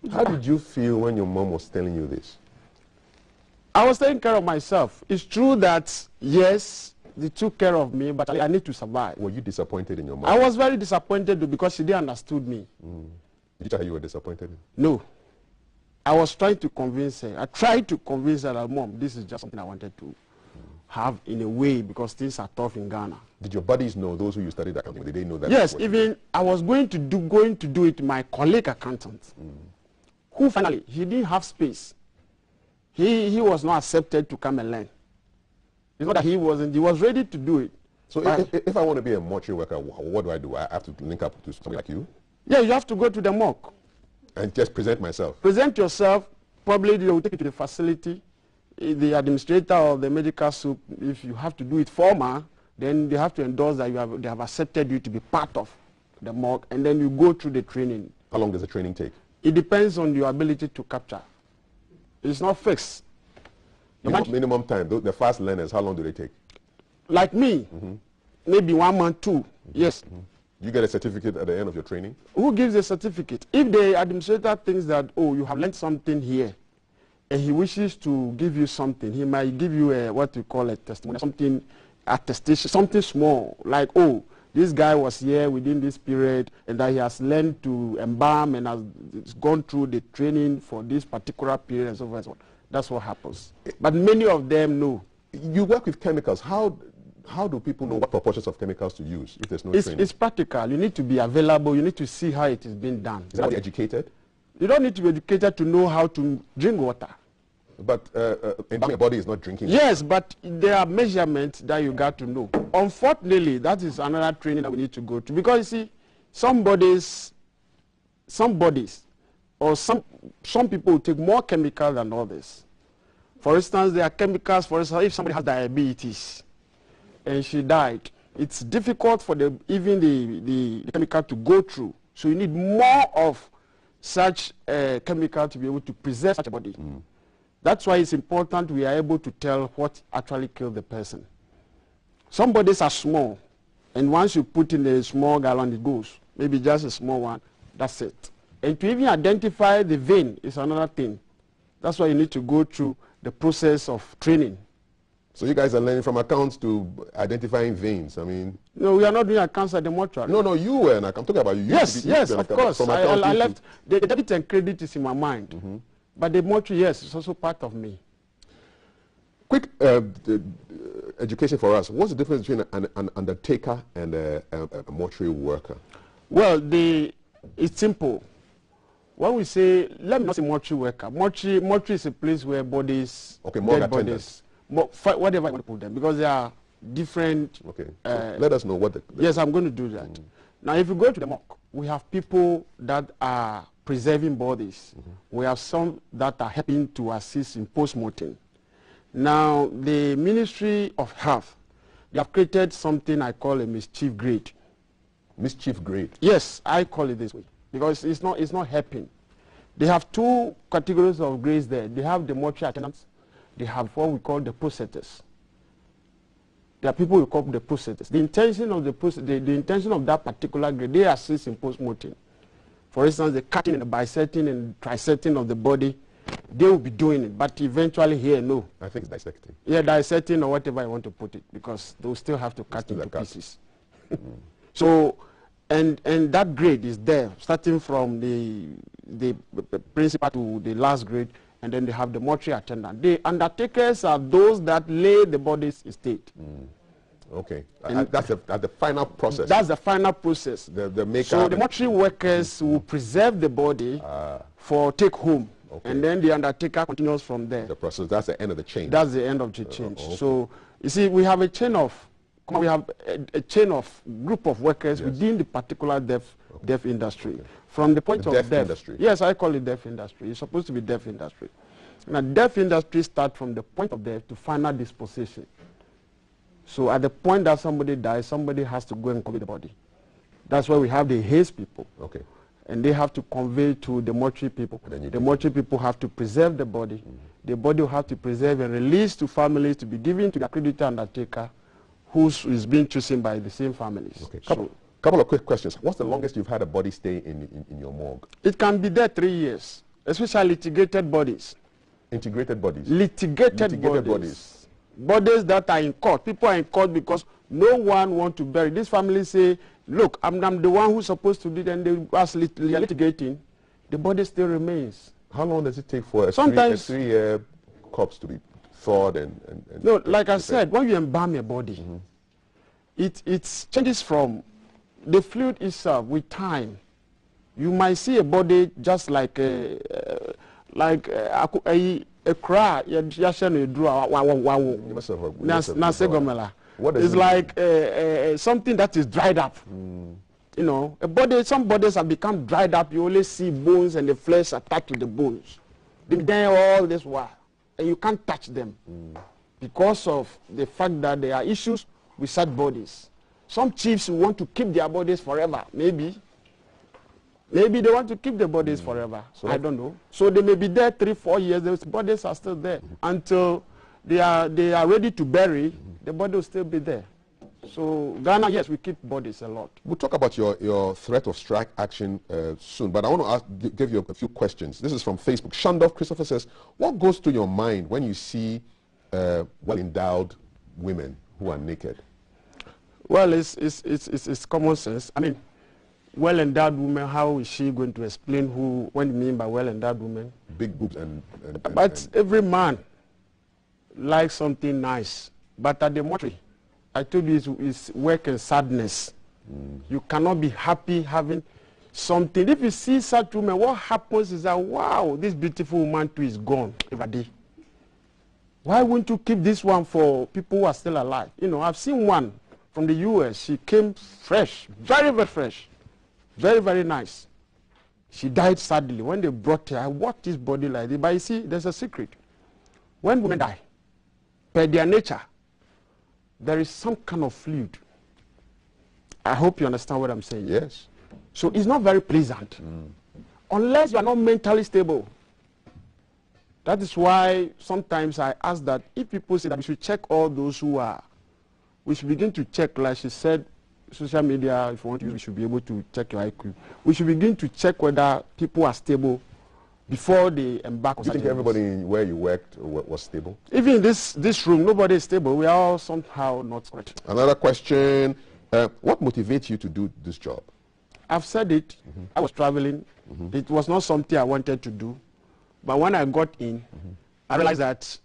How did you feel when your mom was telling you this? I was taking care of myself. It's true that, yes, they took care of me, but I need to survive. Were you disappointed in your mom? I was very disappointed because she didn't understood me. Did you tell her you were disappointed? No. I was trying to convince her. I tried to convince her that, Mom, this is just something I wanted to have in a way because things are tough in Ghana. Did your buddies know, those who you studied accounting, did they know that? Yes, even I was going to do it to my colleague accountant, who finally, he didn't have space. He was not accepted to come and learn. It's not that he wasn't, he was ready to do it. So if I want to be a mortuary worker, what do? I have to link up to somebody like you? Yeah, you have to go to the morgue. And just present myself? Present yourself. Probably they will take you to the facility. The administrator of the medical soup, if you have to do it formal, then they have to endorse that they have accepted you to be part of the morgue, and then you go through the training. How long does the training take? It depends on your ability to capture. It's not fixed. Minimum time. The fast learners, how long do they take? Like me, maybe 1 month, 2. Yes. You get a certificate at the end of your training? Who gives a certificate? If the administrator thinks that, oh, you have learned something here, and he wishes to give you something, he might give you what we call a testimony, something, attestation, something small, like, oh, this guy was here within this period, and that he has learned to embalm and has gone through the training for this particular period, and so forth and so on. That's what happens. But many of them know. You work with chemicals. How do people know what proportions of chemicals to use if there's no training? It's practical. You need to be available. You need to see how it is being done. Is that educated? You don't need to be educated to know how to drink water. But your body is not drinking water. Yes, but there are measurements that you got to know. Unfortunately, that is another training that we need to go to. Because, you see, some bodies, or some people take more chemicals than others. For instance, there are chemicals, for instance, if somebody has diabetes and she died, it's difficult for even the chemical to go through. So you need more of such chemical to be able to preserve such a body. That's why it's important we are able to tell what actually killed the person. Some bodies are small, and once you put in a small gallon, it goes. Maybe just a small one, that's it. And to even identify the vein is another thing. That's why you need to go through the process of training. So you guys are learning from accounts to identifying veins. I mean... No, we are not doing accounts at the mortuary. No, you were an account. I'm talking about you. Yes, of course. I left. The debit and credit is in my mind. But the mortuary, yes, it's also part of me. Quick education for us. What's the difference between an undertaker and a mortuary worker? Well, it's simple. When we say, let me not say mortuary worker. Mortuary is a place where bodies, dead bodies, whatever you want to put them, because they are different. Okay. So let us know what the... Yes, I'm going to do that. Now, if you go to the morgue, we have people that are preserving bodies. We have some that are helping to assist in post-mortem. Now, the Ministry of Health, they have created something I call a mischief grade. Mischief grade? Yes, I call it this way, because it's not helping. They have 2 categories of grades there. They have the mortuary attendants. They have what we call the processors. There are people we call the processors. The intention of the intention of that particular grade, they assist in post-mortem. For instance, the cutting and the bisecting and trisecting of the body, they will be doing it. But eventually here, no. I think it's dissecting. Yeah, dissecting or whatever you want to put it, because they will still have to cut into pieces. So, and that grade is there, starting from the principal to the last grade, and then they have the mortuary attendant. The undertakers are those that lay the bodies in state. Okay, that's the final process. That's the final process. The makeup. So the mortuary workers will preserve the body for take home, and then the undertaker continues from there. The process. That's the end of the chain. That's the end of the chain. Okay. So you see, we have a chain of group of workers within the particular deaf industry. Okay. From the point of deaf industry. Yes, I call it deaf industry. It's supposed to be deaf industry. Now, deaf industry starts from the point of death to final disposition. So at the point that somebody dies, somebody has to go and convey the body. That's why we have the haze people. Okay. And they have to convey to the mortuary people. The mortuary people have to preserve the body. The body will have to preserve and release to families to be given to the accredited undertaker who is being chosen by the same families. Okay. Couple of quick questions. What's the longest you've had a body stay in your morgue? It can be there 3 years. especially litigated bodies. Integrated bodies? Litigated bodies. Bodies that are in court. People are in court because no one wants to bury. This family say, look, I'm the one who's supposed to do it, and they are litigating. The body still remains. How long does it take for a sometimes three-year corpse to be thawed and no, like I said, when you embalm a body, it changes from the fluid itself with time. You might see a body just like a cry. It's like something that is dried up. You know, some bodies have become dried up. You only see bones and the flesh attached to the bones. They've been there all this while, and you can't touch them because of the fact that there are issues with such bodies. Some chiefs want to keep their bodies forever. Maybe they want to keep the bodies forever. So I don't know. So they may be there 3-4 years. Those bodies are still there until they are ready to bury. The body will still be there. So Ghana, yes, we keep bodies a lot. We'll talk about your threat of strike action soon, but I want to give you a few questions. This is from Facebook. Shandov Christopher says, what goes through your mind when you see well-endowed women who are naked? Well, it's common sense. I mean, well-endowed woman, how is she going to explain what you mean by well-endowed woman? Big boobs But every man likes something nice. But at the mortuary, I told you it's work and sadness. You cannot be happy having something. If you see such women, what happens is that, wow, this beautiful woman too is gone every day. Why wouldn't you keep this one for people who are still alive? You know, I've seen one from the US. She came fresh, very, very fresh. Very, very nice. She died sadly. When they brought her, I watched this body like this. But you see, there's a secret. When women die, per their nature, there is some kind of fluid. I hope you understand what I'm saying. Yes. So it's not very pleasant. Unless you are not mentally stable. That is why sometimes I ask that if people say that we should check all those who are, we should begin to check, like she said, social media, if you want to use, we should be able to check your IQ. We should begin to check whether people are stable before they embark on. Do you think everybody where you worked was stable? Even in this room, nobody is stable. We are all somehow not correct. Another question, what motivates you to do this job? I've said it. I was traveling. It was not something I wanted to do. But when I got in, I realized that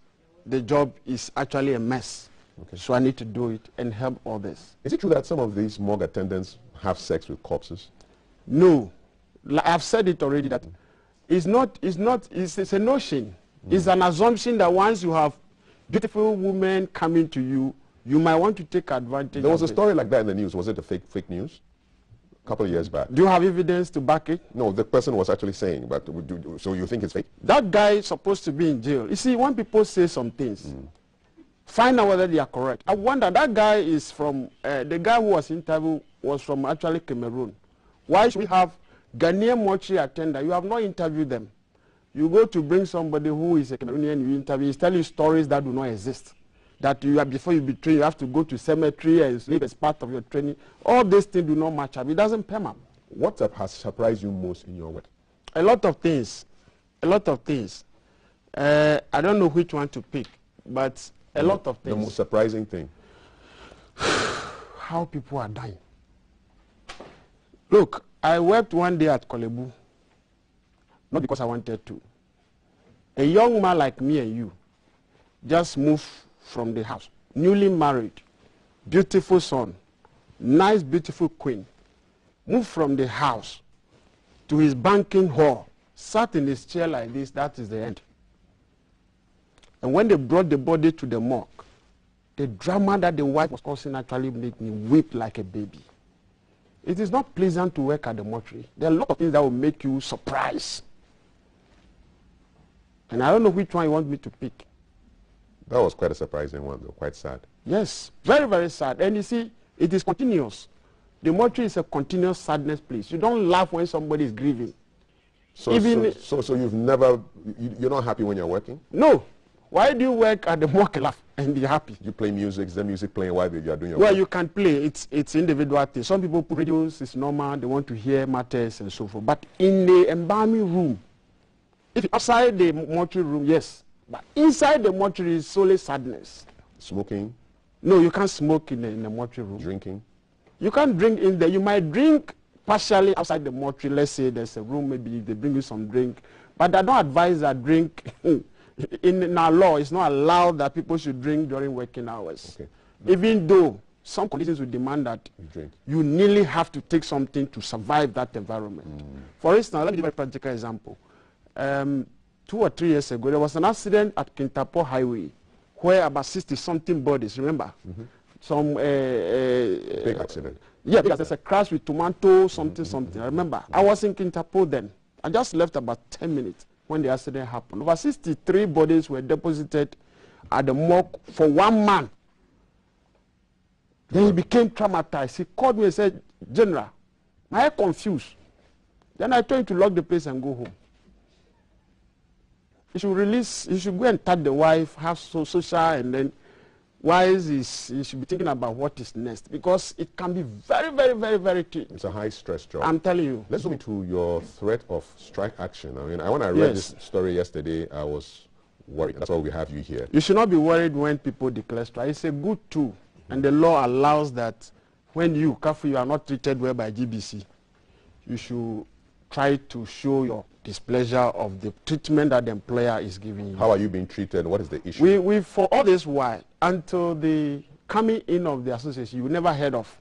the job is actually a mess. Okay. So I need to do it and help others. Is it true that some of these morgue attendants have sex with corpses? No. I've said it already that it's a notion. It's an assumption that once you have beautiful women coming to you, you might want to take advantage. There was a story like that in the news. Was it a fake news? A couple of years back. Do you have evidence to back it? No, the person was actually saying, but so you think it's fake? That guy is supposed to be in jail. You see, when people say some things, find out whether they are correct. I wonder, that guy is from, the guy who was interviewed was from actually Cameroon. Why should we have Ghanaian mortuary attendant? You have not interviewed them. You go to bring somebody who is a Cameroonian, you interview, he's telling you stories that do not exist. That you have, before you be trained, you have to go to cemetery and sleep as part of your training. All these things do not match up. It doesn't perm up. What has surprised you most in your work? A lot of things. A lot of things. I don't know which one to pick, but a lot of things. The most surprising thing? How people are dying. Look, I wept one day at Kolebu, not because I wanted to. A young man like me and you just moved from the house, newly married, beautiful son, nice, beautiful queen, moved from the house to his banking hall, sat in his chair like this. That is the end. And when they brought the body to the morgue, the drama that the wife was causing actually made me weep like a baby. It is not pleasant to work at the mortuary. There are a lot of things that will make you surprised. And I don't know which one you want me to pick. That was quite a surprising one, though, quite sad. Yes, very, very sad. And you see, it is continuous. The mortuary is a continuous sadness place. You don't laugh when somebody is grieving. So you've never, you're not happy when you're working? No. Why do you work at the morgue laugh and be happy? You play music, is there music playing while you are doing your work? Well, you can play. It's individual thing. Some people put radios, it's normal, they want to hear matters and so forth. But in the embalming room, If outside the mortuary room, yes. But inside the mortuary is solely sadness. Smoking? No, you can't smoke in the mortuary room. Drinking? You can't drink in there. You might drink partially outside the mortuary. Let's say there's a room, maybe they bring you some drink. But I don't advise that drink. In our law, it's not allowed that people should drink during working hours. Okay. Even though some conditions would demand that you nearly have to take something to survive that environment. For instance, let me give a practical example. 2 or 3 years ago, there was an accident at Kintapo Highway where about 60-something bodies, remember? Some big accident. Yeah, because there's a crash with tomato, something. I remember. I was in Kintapo then. I just left about 10 minutes when the accident happened. Over 63 bodies were deposited at the morgue for 1 man. Then he became traumatized. He called me and said, General, I am confused. Then I told him to lock the place and go home. He should release, he should go and touch the wife, have social, and then he should be thinking about what is next. Because it can be very, very, very, very key. It's a high-stress job. I'm telling you. Let's go into your threat of strike action. I mean, when I read this story yesterday, I was worried. That's why we have you here. You should not be worried when people declare strike. It's a good tool. And the law allows that when you are not treated well by GBC, you should try to show your displeasure of the treatment that the employer is giving you. How are you being treated? What is the issue? We for all this while, until the coming in of the association, you never heard of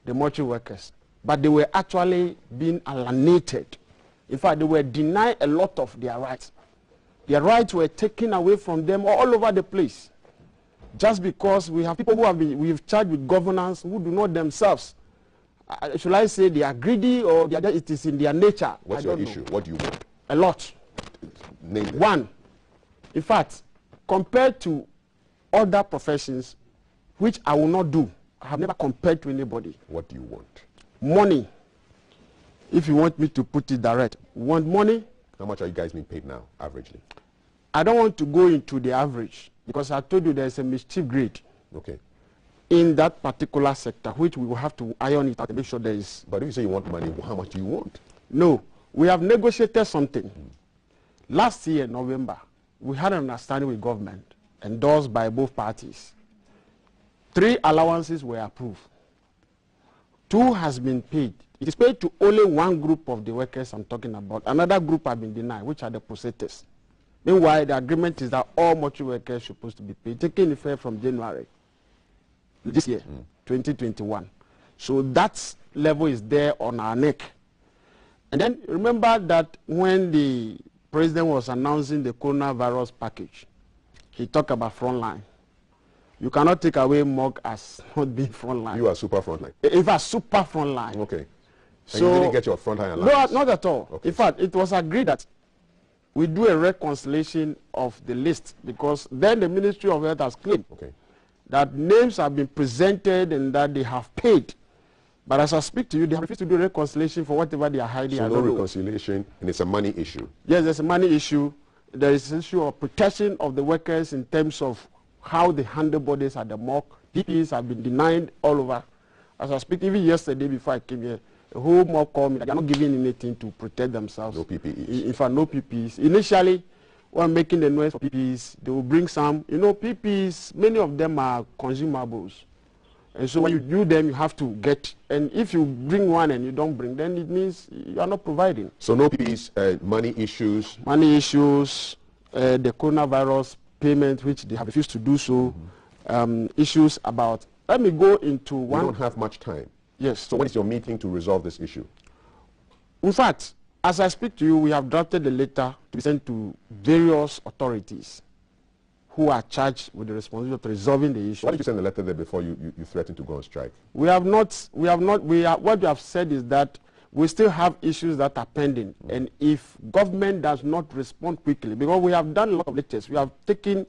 the mortuary workers. But they were actually being alienated. In fact, they were denied a lot of their rights. Their rights were taken away from them all over the place. Just because we have people who have been, we've charged with governance who do not themselves, should I say they are greedy or it is in their nature? What's your issue? What do you want? A lot. Name it. One, in fact, compared to other professions, which I will not do, I have never compared to anybody. What do you want? Money. If you want me to put it direct, want money? How much are you guys being paid now, averagely? I don't want to go into the average because I told you there's a mischief grade. Okay. In that particular sector, which we will have to iron it out and make sure there is. But if you say you want money, how much do you want? No, we have negotiated something. Last year, November, we had an understanding with government, endorsed by both parties. 3 allowances were approved. 2 has been paid. It is paid to only 1 group of the workers I'm talking about. Another group have been denied, which are the processors. Meanwhile, the agreement is that all mortuary workers are supposed to be paid, taking effect from January this year, 2021. So that level is there on our neck. And then remember that when the president was announcing the coronavirus package, he talked about frontline. You cannot take away morgue as not being frontline. You are super frontline. If a super frontline. Okay. And so you didn't get your frontline allowance? No, not at all. Okay. In fact, it was agreed that we do a reconciliation of the list because then the Ministry of Health has claimed that names have been presented and that they have paid. But as I speak to you, they have refused to do reconciliation for whatever they are hiding. So no reconciliation, and it's a money issue? Yes, there's a money issue. There is an issue of protection of the workers in terms of how they handle bodies at the morgue. DPs have been denied all over. As I speak, even yesterday before I came here, the whole morgue called me that they are not giving anything to protect themselves. No PPEs? In fact, no PPEs. Initially, when making the noise for PPEs, they will bring some. You know, PPEs, many of them are consumables. And so when you do them, you have to get. And if you bring one and you don't bring, then it means you are not providing. So no PPEs, money issues? Money issues, the coronavirus payment, which they have refused to do so. Issues about, let me go into one. We don't have much time. Yes. So when is your meeting to resolve this issue? In fact, as I speak to you, we have drafted a letter to be sent to various authorities who are charged with the responsibility of resolving the issue. Why did you send a letter there before you threatened to go on strike? What we have said is that we still have issues that are pending. And if government does not respond quickly, because we have done a lot of lectures, we have taken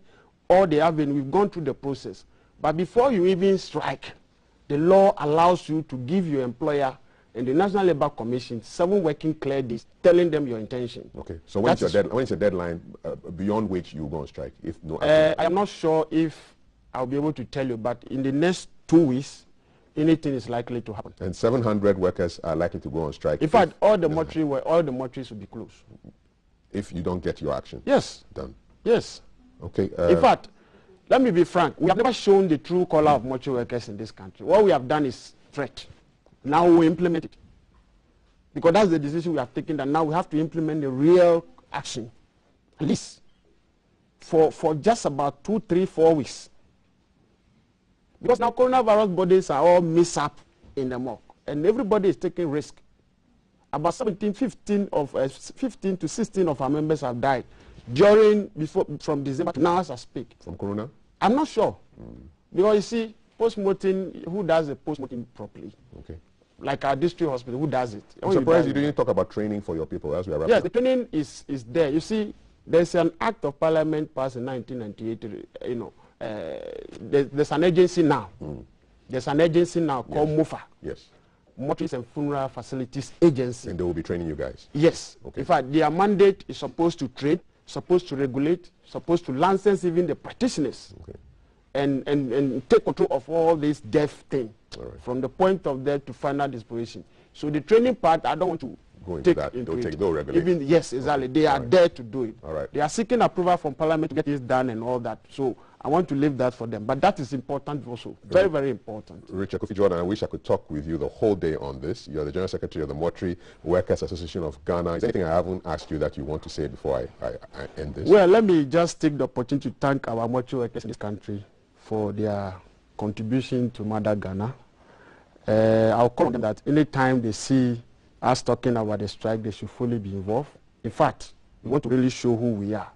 all the avenues, we've gone through the process. But before you even strike, the law allows you to give your employer and the National Labour Commission 7 working clear days telling them your intention. Okay. So when is your deadline beyond which you go on strike? If no action? I'm not sure if I'll be able to tell you, but in the next 2 weeks, anything is likely to happen. And 700 workers are likely to go on strike? In fact, all the mortuaries will be closed. if you don't get your action done. Yes. Okay. In fact, let me be frank. We have never shown the true color of mortuary workers in this country. What we have done is threat. Now we implement it. Because that's the decision we have taken, that now we have to implement the real action. At least for just about 2, 3, 4 weeks. Because now coronavirus bodies are all mixed up in the morgue. And everybody is taking risk. About 15 to 16 of our members have died from December to now as I speak. From corona? I'm not sure. Because you see, post-mortem, who does the post-mortem properly? Okay. Like our district hospital, who does it? I'm surprised you didn't talk about training for your people as we are wrapping up. Yes, the training is there. You see, there's an act of parliament passed in 1998, you know. There's an agency now. There's an agency now called MOFA. Yes. Mortuaries and Funeral Facilities Agency. And they will be training you guys? Yes. Okay. In fact, their mandate is supposed to train, supposed to regulate, supposed to license even the practitioners. Okay. And take control of all this death thing. Right. From the point of death to final disposition. So the training part, I don't want to go into that. They'll regulate. Even, yes, exactly. Okay. They are there to do it. All right. They are seeking approval from Parliament to get this done and all that. So I want to leave that for them. But that is important also. Very, very important. Richard Kofi Jordan, I wish I could talk with you the whole day on this. You're the General Secretary of the Mortuary Workers Association of Ghana. Is there anything I haven't asked you that you want to say before I end this? Well, let me just take the opportunity to thank our mortuary workers in this country for their contribution to Mother Ghana. I'll call them that anytime they see us talking about the strike, they should fully be involved. In fact, we want to really show who we are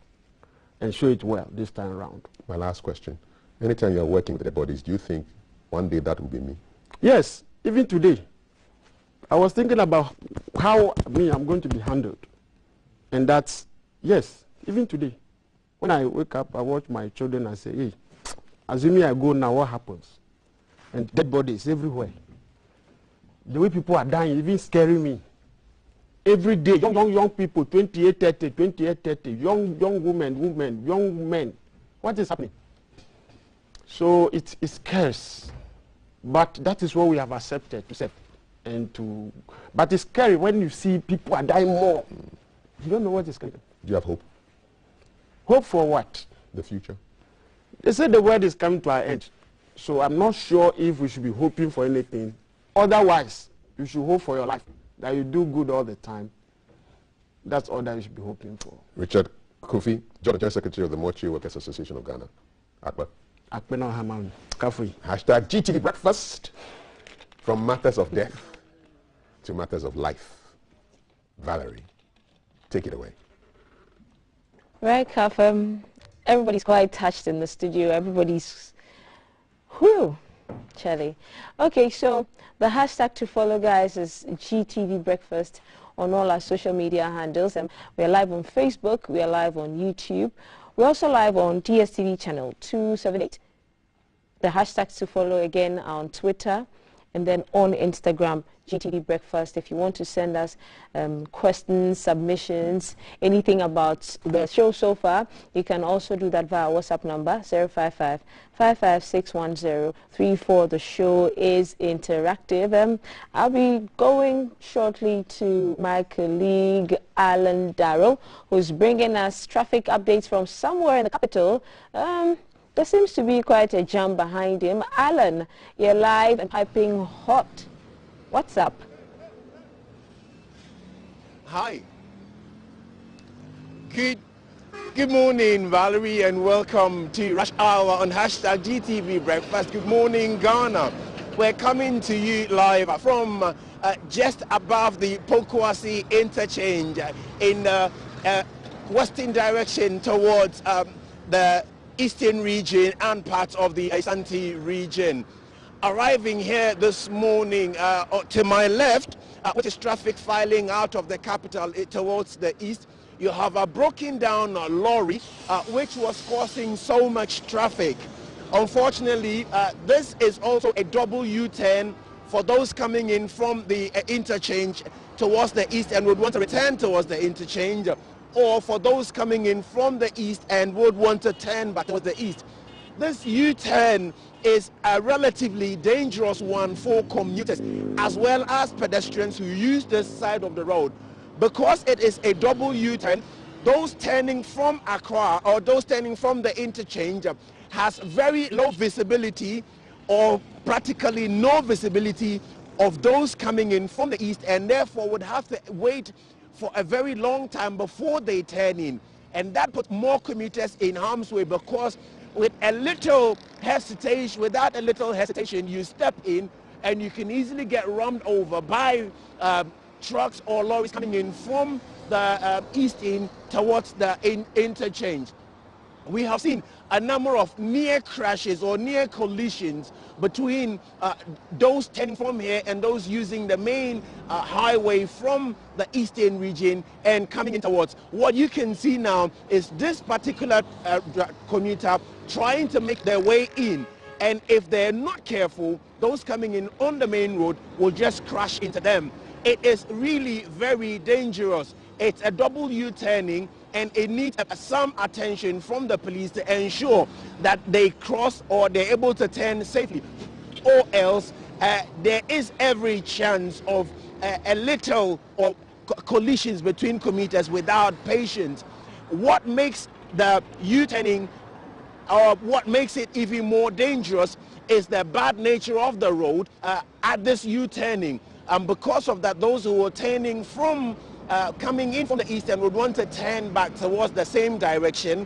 and show it well this time around. My last question. Anytime you're working with the bodies, do you think one day that will be me? Yes, even today. I was thinking about how I'm going to be handled. And that's, yes, even today. When I wake up, I watch my children and say, hey, assuming I go now, what happens? And dead bodies everywhere. The way people are dying, even scaring me. Every day, young people, 28, 30, young women, young men. What is happening? So it scares. But that is what we have accepted to accept. But it's scary when you see people are dying more. You don't know what is coming. Do you have hope? Hope for what? The future. They say the world is coming to our end. So I'm not sure if we should be hoping for anything. Otherwise, you should hope for your life, that you do good all the time. That's all that you should be hoping for. Richard Kofi, General Secretary of the Mortuary Workers Association of Ghana. Akbar. Akbar Haman. Kafri. Hashtag GTV Breakfast. From matters of death to matters of life. Valerie, take it away. Right, Kaf. Everybody's quite touched in the studio. Everybody's, whew, Charlie. Okay, so the hashtag to follow, guys, is GTV Breakfast on all our social media handles. And we are live on Facebook. We are live on YouTube. We're also live on DSTV channel 278. The hashtags to follow again are on Twitter and then on Instagram, GTV Breakfast. If you want to send us questions, submissions, anything about the show so far, you can also do that via WhatsApp number 055-5561034. The show is interactive. I'll be going shortly to my colleague Alan Darrow, who's bringing us traffic updates from somewhere in the capital. There seems to be quite a jam behind him. Alan, you're live and piping hot. What's up? Hi. Good morning, Valerie, and welcome to Rush Hour on hashtag GTV Breakfast. Good morning, Ghana. We're coming to you live from just above the Pokuase interchange in western direction towards the eastern region and parts of the Ashanti region. Arriving here this morning to my left, which is traffic filing out of the capital towards the east, you have a broken down lorry which was causing so much traffic. Unfortunately, this is also a double U-turn for those coming in from the interchange towards the east and would want to return towards the interchange, or for those coming in from the east and would want to turn back towards the east. This U-turn is a relatively dangerous one for commuters as well as pedestrians who use this side of the road. Because it is a double U-turn, those turning from Accra or those turning from the interchange has very low visibility or practically no visibility of those coming in from the east, and therefore would have to wait for a very long time before they turn in. And that puts more commuters in harm's way, because with a little hesitation, without a little hesitation, you step in and you can easily get run over by trucks or lorries coming in from the east in towards the interchange. We have seen a number of near crashes or near collisions between those turning from here and those using the main highway from the eastern region and coming in towards. What you can see now is this particular commuter trying to make their way in, and if they're not careful, those coming in on the main road will just crash into them. It is really very dangerous. It's a double U-turning, and it needs some attention from the police to ensure that they cross or they're able to turn safely, or else there is every chance of a little or collisions between commuters without patience. What makes the U-turning, or what makes it even more dangerous, is the bad nature of the road at this U-turning. And because of that, those who are turning from coming in from the east and would want to turn back towards the same direction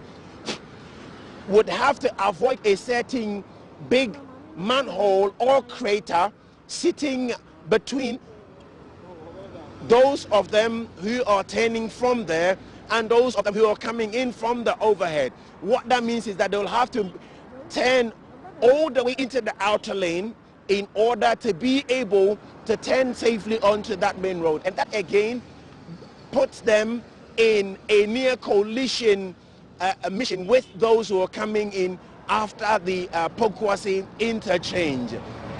would have to avoid a certain big manhole or crater sitting between those of them who are turning from there and those of them who are coming in from the overhead. What that means is that they'll have to turn all the way into the outer lane in order to be able to turn safely onto that main road. And that again puts them in a near collision mission with those who are coming in after the Pokuase interchange.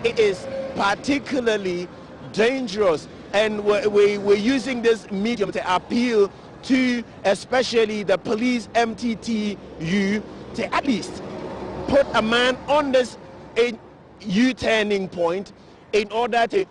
It is particularly dangerous, and we're using this medium to appeal to especially the police MTTU to at least put a man on this U-turning point in order to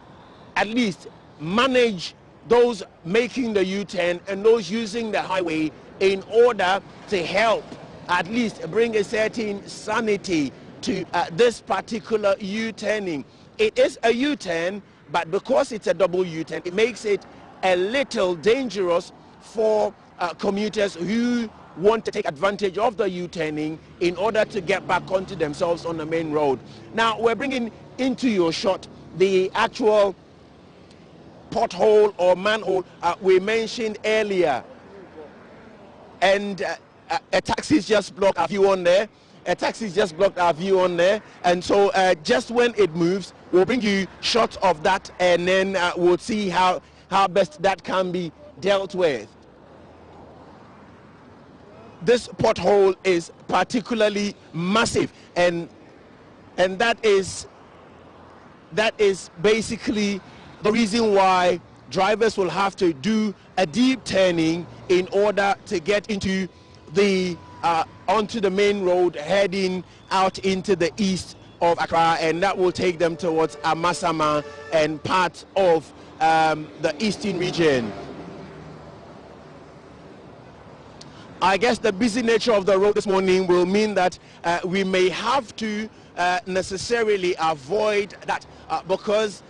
at least manage those making the U-turn and those using the highway, in order to help at least bring a certain sanity to this particular U-turning. It is a U-turn, but because it's a double U-turn, it makes it a little dangerous for commuters who want to take advantage of the U-turning in order to get back onto themselves on the main road. Now, we're bringing into your shot the actual pothole or manhole we mentioned earlier, and a taxi's just blocked our view on there. And so just when it moves, we'll bring you shots of that, and then we'll see how best that can be dealt with. This pothole is particularly massive, and that is basically the reason why drivers will have to do a deep turning in order to get into the onto the main road heading out into the east of Accra, and that will take them towards Amasama and part of the eastern region. I guess the busy nature of the road this morning will mean that we may have to necessarily avoid that because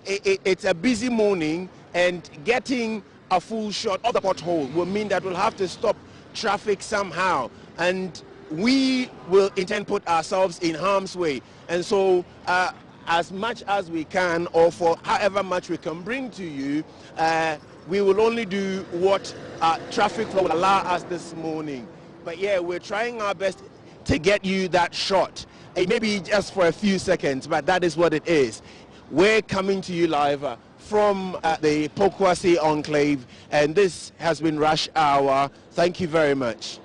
it's a busy morning, and getting a full shot of the pothole will mean that we'll have to stop traffic somehow, and we will in turn put ourselves in harm's way. And so as much as we can, or for however much we can bring to you, we will only do what traffic flow will allow us this morning. But yeah, we're trying our best to get you that shot. It may be just for a few seconds, but that is what it is. We're coming to you live from the Pokuase enclave, and this has been Rush Hour. Thank you very much.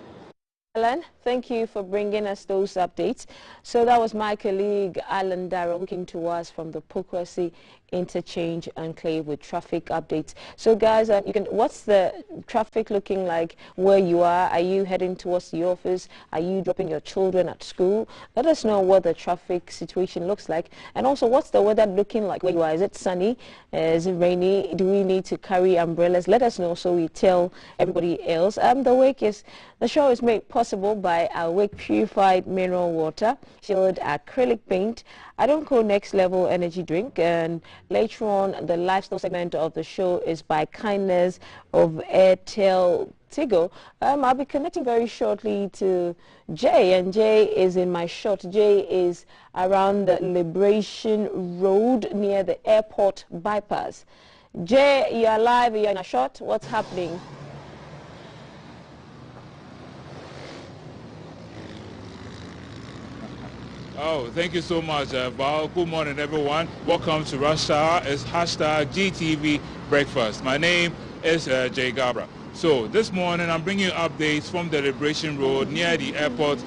Alan? Thank you for bringing us those updates. So that was my colleague Alan Darrow looking to us from the Pokuase Interchange Enclave with traffic updates. So guys, what's the traffic looking like where you are? Are you heading towards the office? Are you dropping your children at school? Let us know what the traffic situation looks like. And also, what's the weather looking like where you are? Is it sunny? Is it rainy? Do we need to carry umbrellas? Let us know so we tell everybody else. The show is made possible by Awake Purified Mineral Water, Shield Acrylic Paint, Adonco Next Level Energy Drink, and later on the lifestyle segment of the show is by Kindness of Airtel Tigo. I'll be connecting very shortly to Jay, and Jay is in my shot. Jay is around the Liberation Road near the airport bypass. Jay, you're live, you're in a shot. What's happening? Oh, thank you so much, Val. Good morning, everyone. Welcome to Rush Hour. It's hashtag GTV Breakfast. My name is Jay Gabra. So this morning, I'm bringing you updates from the Liberation Road near the airport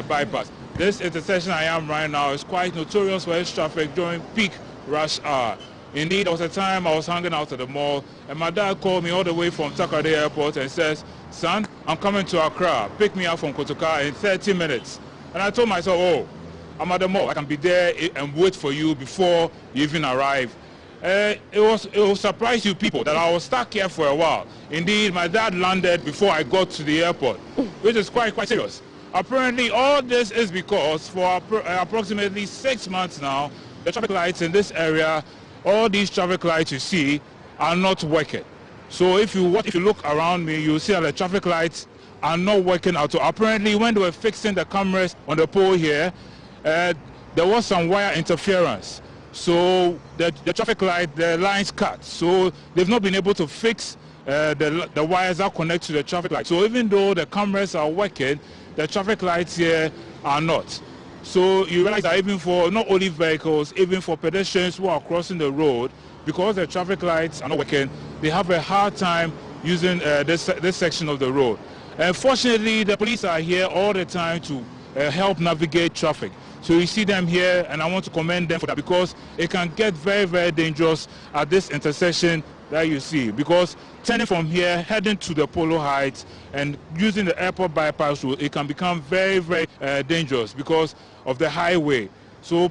bypass. This intersection I am right now is quite notorious for its traffic during peak rush hour. Indeed, there was a time I was hanging out at the mall, and my dad called me all the way from Takoradi Airport and says, "Son, I'm coming to Accra. Pick me up from Kotoka in 30 minutes. And I told myself, oh, I'm at the mall. I can be there and wait for you before you even arrive. It will surprise you people that I was stuck here for a while. Indeed, my dad landed before I got to the airport, which is quite serious. Apparently, all this is because for approximately 6 months now, the traffic lights in this area, all these traffic lights you see, are not working. So if you look around me, you'll see that the traffic lights are not working at all. Apparently, when they were fixing the cameras on the pole here, there was some wire interference. So the traffic light, the lines cut. So they've not been able to fix the wires that connect to the traffic light. So even though the cameras are working, the traffic lights here are not. So you realize that even for not only vehicles, even for pedestrians who are crossing the road, because the traffic lights are not working, they have a hard time using this section of the road. And fortunately, the police are here all the time to help navigate traffic. So you see them here, and I want to commend them for that, because it can get very dangerous at this intersection that you see, because turning from here, heading to the Polo Heights and using the airport bypass road, it can become very dangerous because of the highway. So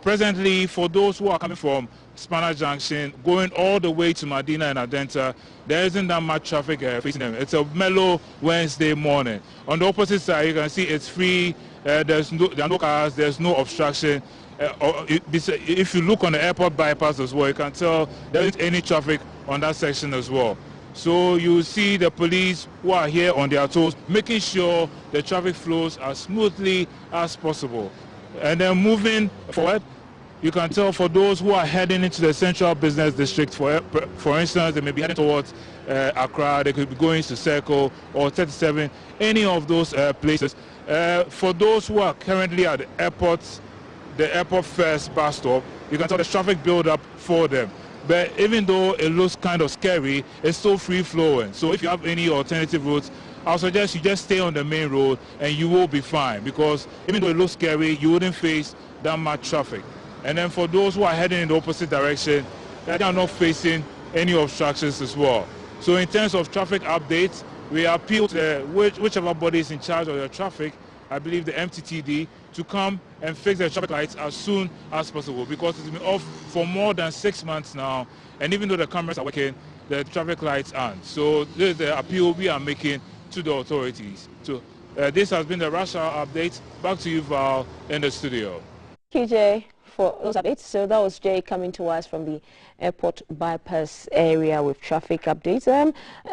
presently, for those who are coming from Spanner Junction, going all the way to Medina and Adenta, there isn't that much traffic facing them. It's a mellow Wednesday morning. On the opposite side, you can see it's free. There are no cars. There's no obstruction. If you look on the airport bypass as well, you can tell there isn't any traffic on that section as well. So you see the police who are here on their toes, making sure the traffic flows as smoothly as possible. And then moving forward, you can tell for those who are heading into the central business district, for instance, they may be heading towards Accra, they could be going to Circle or 37, any of those places. For those who are currently at the airport first bus stop, you can tell the traffic build up for them. But even though it looks kind of scary, it's still free flowing. So if you have any alternative routes, I'll suggest you just stay on the main road and you will be fine, because even though it looks scary, you wouldn't face that much traffic. And then for those who are heading in the opposite direction, they are not facing any obstructions as well. So in terms of traffic updates, we appeal to whichever body is in charge of the traffic, I believe the MTTD, to come and fix the traffic lights as soon as possible, because it's been off for more than 6 months now, and even though the cameras are working, the traffic lights aren't. So this is the appeal we are making to the authorities. So this has been the Rush Hour update. Back to you, Val, in the studio. Thank you, Jay, for those updates. So that was Jay coming to us from the airport bypass area with traffic updates.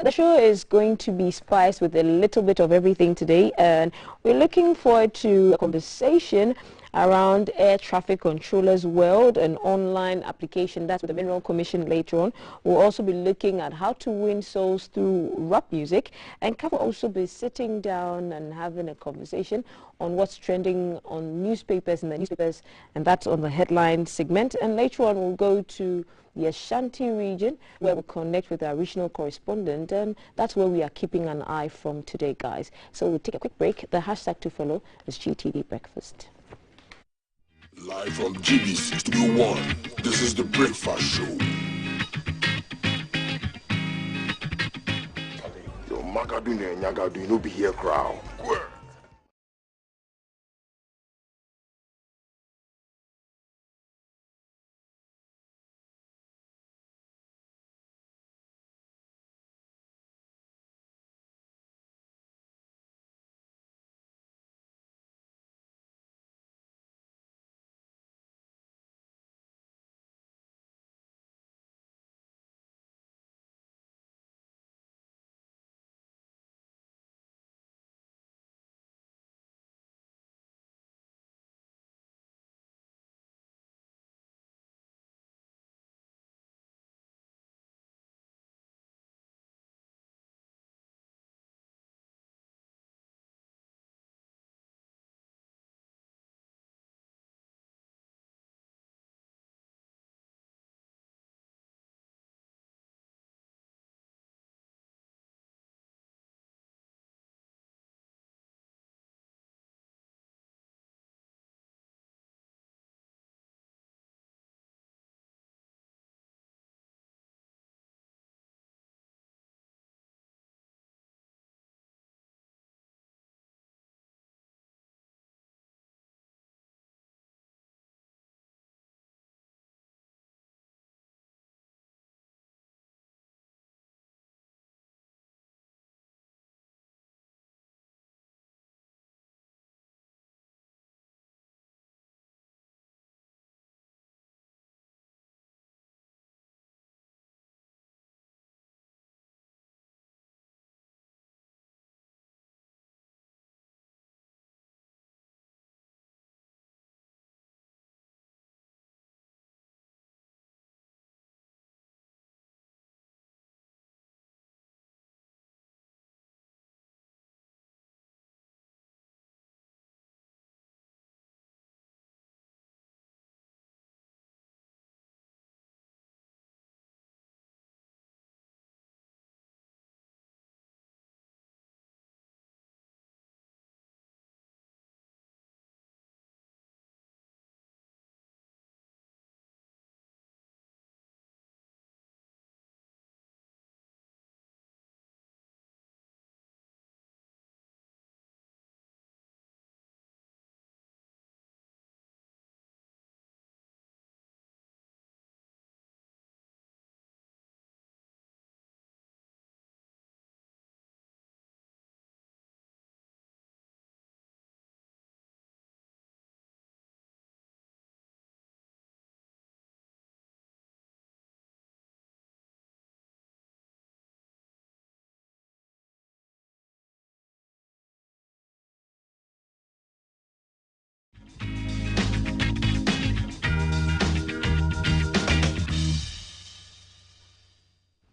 The show is going to be spiced with a little bit of everything today, and we're looking forward to a conversation around air traffic controllers world, an online application. That's with the Mineral Commission later on. We'll also be looking at how to win souls through rap music, and Kaf will also be sitting down and having a conversation on what's trending on newspapers and the newspapers, and that's on the headline segment. And later on we'll go to the Ashanti region, where we'll connect with our regional correspondent, and that's where we are keeping an eye from today, guys. So we'll take a quick break. The hashtag to follow is GTV Breakfast. Live from GBC Studio 1, this is the Breakfast Show. Yo, Magadu and Nyagadu, you know be here, crowd.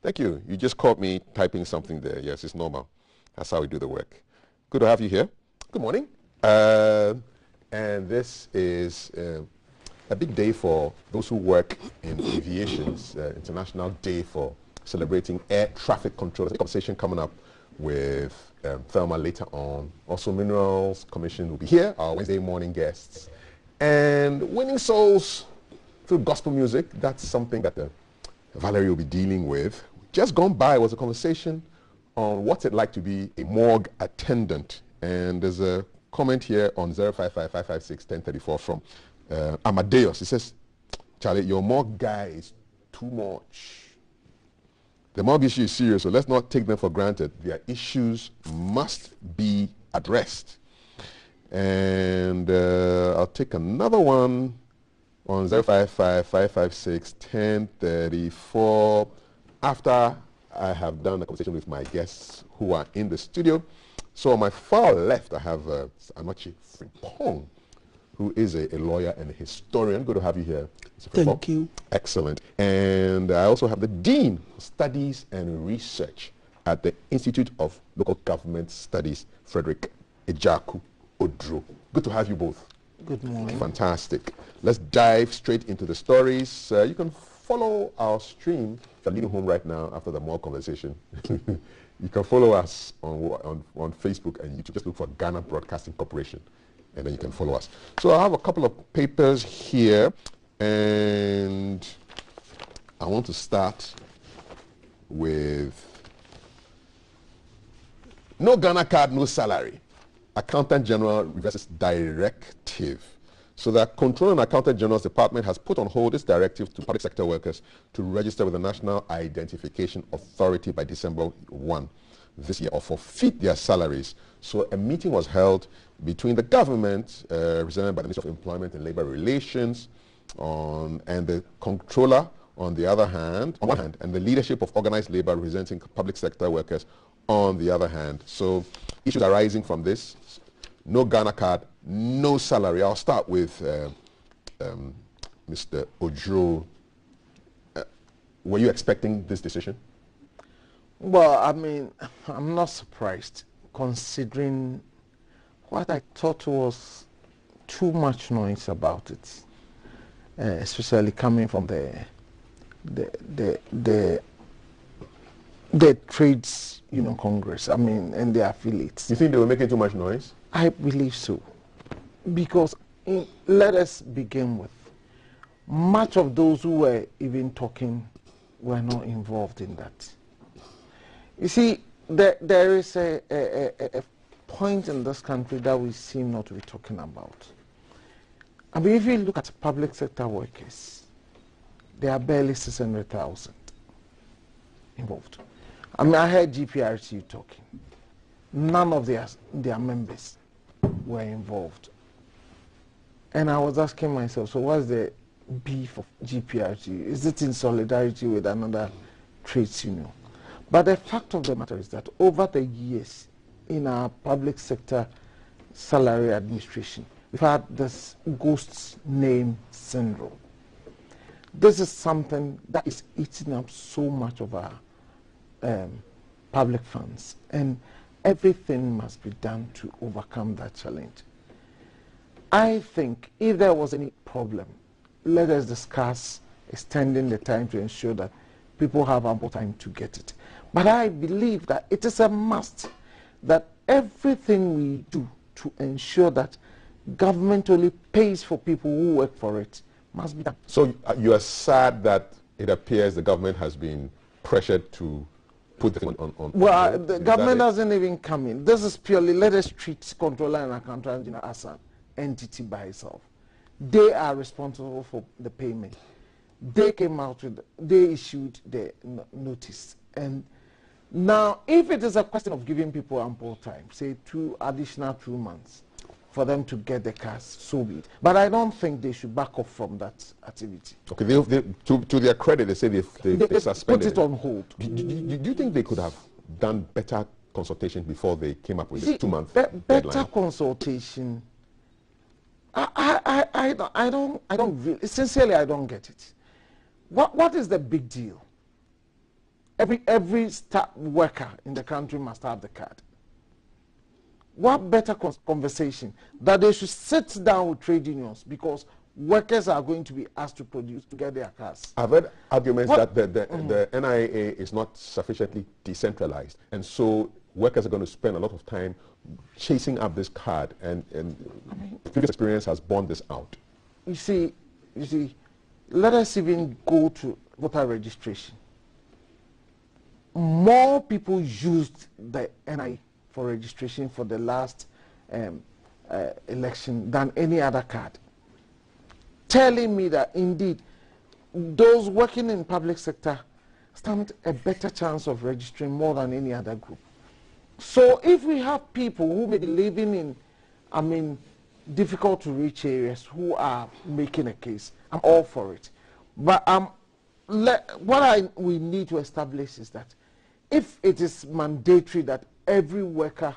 Thank you. You just caught me typing something there. Yes, it's normal. That's how we do the work. Good to have you here. Good morning. And this is a big day for those who work in aviation. International Day for celebrating air traffic control. There's a conversation coming up with Thelma later on. Also, Minerals Commission will be here, our Wednesday morning guests. And winning souls through gospel music, that's something that Valerie will be dealing with. Just gone by was a conversation on what's it like to be a morgue attendant. And there's a comment here on 055-556-1034 from Amadeus. He says, Charlie, your morgue guy is too much. The morgue issue is serious, so let's not take them for granted. Their issues must be addressed. And I'll take another one on 055-556-1034 after I have done a conversation with my guests who are in the studio. So on my far left, I have Anochi Frimpong, who is a lawyer and a historian. Good to have you here. Thank you. Excellent. And I also have the Dean of Studies and Research at the Institute of Local Government Studies, Frederick Ejaku Odro. Good to have you both. Good morning. Fantastic. Let's dive straight into the stories. You can follow our stream. If you're leaving home right now after the more conversation, you can follow us on Facebook and YouTube. Just look for Ghana Broadcasting Corporation, and then you can follow us. So I have a couple of papers here, and I want to start with no Ghana card, no salary. Accountant General reverses directive. So the Controller and Accountant General's Department has put on hold its directive to public sector workers to register with the National Identification Authority by December 1 this year or forfeit their salaries. So a meeting was held between the government, represented by the Ministry of Employment and Labor Relations, and the Controller on one hand, and the leadership of organized labor representing public sector workers on the other hand. So issues arising from this: no Ghana card, no salary. I'll start with Mr. Odro. Were you expecting this decision? Well, I mean, I'm not surprised, considering what I thought was too much noise about it, especially coming from the trades union Congress, I mean, and their affiliates. You think they were making too much noise? I believe so. Because let us begin with, much of those who were even talking were not involved in that. You see, there is a point in this country that we seem not to be talking about. I mean, if you look at public sector workers, there are barely 600,000 involved. I mean, I heard GPRT talking. None of their members were involved. And I was asking myself, so what's the beef of GPRT? Is it in solidarity with another trades union? But the fact of the matter is that over the years in our public sector salary administration, we've had this ghost name syndrome. This is something that is eating up so much of our public funds, and everything must be done to overcome that challenge. I think if there was any problem, let us discuss extending the time to ensure that people have ample time to get it. But I believe that it is a must that everything we do to ensure that government only pays for people who work for it must be done. So you are sad that it appears the government has been pressured to put the thing on. Well, the government doesn't even come in. This is purely, let us treat Controller and Accountant General as an entity by itself. They are responsible for the payment. They came out with, they issued the notice. And now, if it is a question of giving people ample time, say 2 additional 2 months, for them to get the cars, so be it. But I don't think they should back off from that activity. Okay, to their credit, they say they suspended put it on hold. Do you think they could have done better consultation before they came up with this 2-month deadline? Better consultation. I don't really, sincerely, I don't get it. What is the big deal? Every staff worker in the country must have the card. What better conversation that they should sit down with trade unions, because workers are going to be asked to produce to get their cars. I've heard arguments that the NIA is not sufficiently decentralized, and so workers are going to spend a lot of time chasing up this card, and previous experience has borne this out. You see, let us even go to voter registration. More people used the NIA for registration for the last election than any other card, telling me that indeed those working in public sector stand a better chance of registering more than any other group. So if we have people who may be living in, difficult to reach areas who are making a case, I'm all for it. But we need to establish is that if it is mandatory that every worker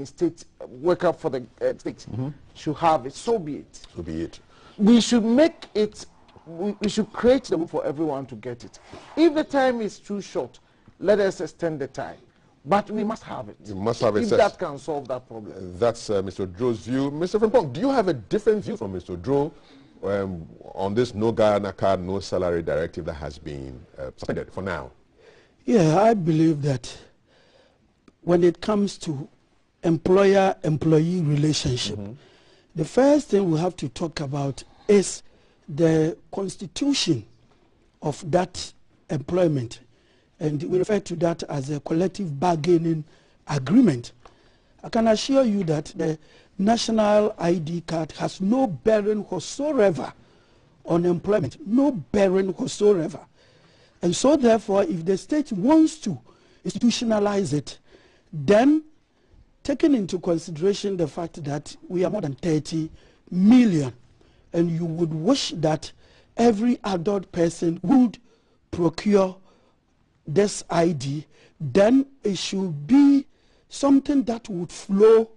state worker for the state should have it, so be it. So be it. We should make it, we should create them for everyone to get it. If the time is too short, let us extend the time. But we must have it. You must have it. If that can solve that problem. That's Mr. Dro's view. Mr. Frimpong, do you have a different view from Mr. Dro on this no Ghana card, no salary directive that has been suspended for now? Yeah, I believe that when it comes to employer-employee relationship, the first thing we have to talk about is the constitution of that employment. And we refer to that as a collective bargaining agreement. I can assure you that the national ID card has no bearing whatsoever on employment, no bearing whatsoever. And so therefore, if the state wants to institutionalize it, then taking into consideration the fact that we are more than 30 million, and you would wish that every adult person would procure this ID, then it should be something that would flow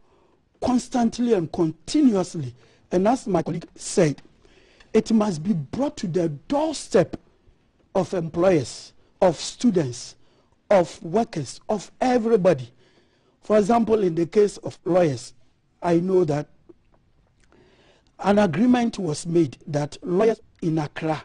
constantly and continuously. And as my colleague said, it must be brought to the doorstep of employers, of students, of workers, of everybody. For example, in the case of lawyers, I know that an agreement was made that lawyers in Accra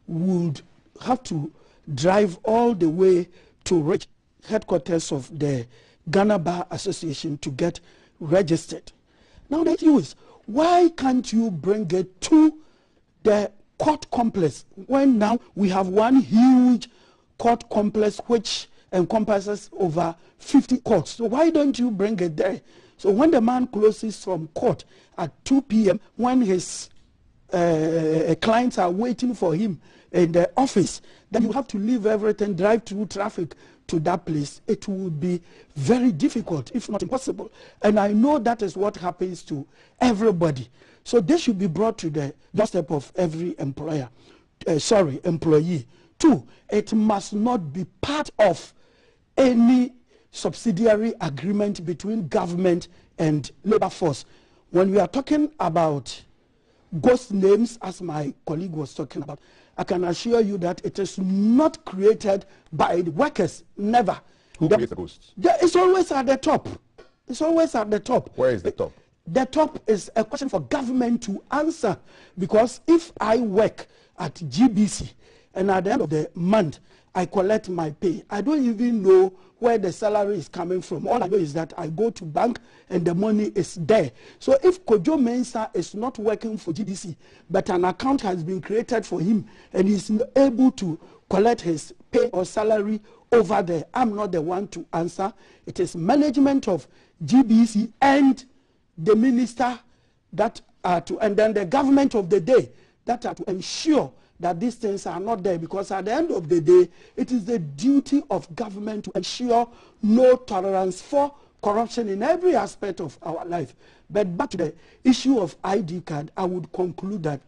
would have to drive all the way to reach headquarters of the Ghana Bar Association to get registered. Now the issue is, why can't you bring it to the court complex when now we have one huge court complex which encompasses over 50 courts? So why don't you bring it there? So when the man closes from court at 2 p.m., when his clients are waiting for him in the office, then you have to leave everything, drive through traffic to that place. It will be very difficult, if not impossible. And I know that is what happens to everybody. So this should be brought to the doorstep of every employee. Two, it must not be part of any subsidiary agreement between government and labor force. When we are talking about ghost names, as my colleague was talking about, I can assure you that it is not created by the workers, never. Who creates the ghosts? It's always at the top. It's always at the top. Where is the top? The top is a question for government to answer, because if I work at GBC and at the end of the month I collect my pay, I don't even know where the salary is coming from. All I know is that I go to bank and the money is there. So if Kojo Mensah is not working for GDC, but an account has been created for him and he's able to collect his pay or salary over there, I'm not the one to answer. It is management of GBC and the minister that are to, and then the government of the day that are to ensure that these things are not there, because at the end of the day, it is the duty of government to ensure no tolerance for corruption in every aspect of our life. But back to the issue of ID card, I would conclude that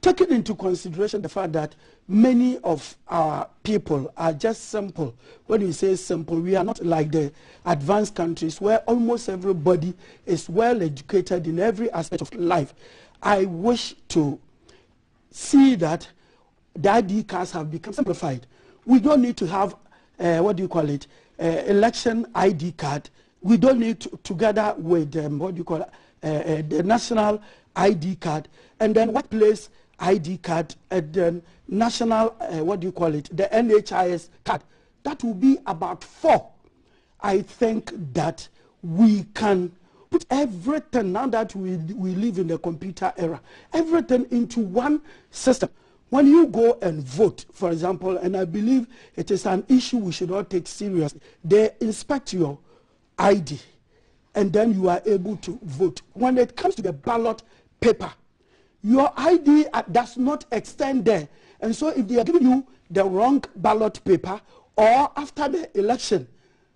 taking into consideration the fact that many of our people are just simple. When you say simple, we are not like the advanced countries where almost everybody is well educated in every aspect of life. I wish to see that the ID cards have become simplified. We don't need to have, election ID card. We don't need to, together with, the national ID card, and then workplace ID card, and then national, the NHIS card. That will be about 4. I think that we can put everything, now that we live in the computer era, everything into one system. When you go and vote, for example, and I believe it is an issue we should all take seriously, they inspect your ID, and then you are able to vote. When it comes to the ballot paper, your ID does not extend there. And so if they are giving you the wrong ballot paper, or after the election,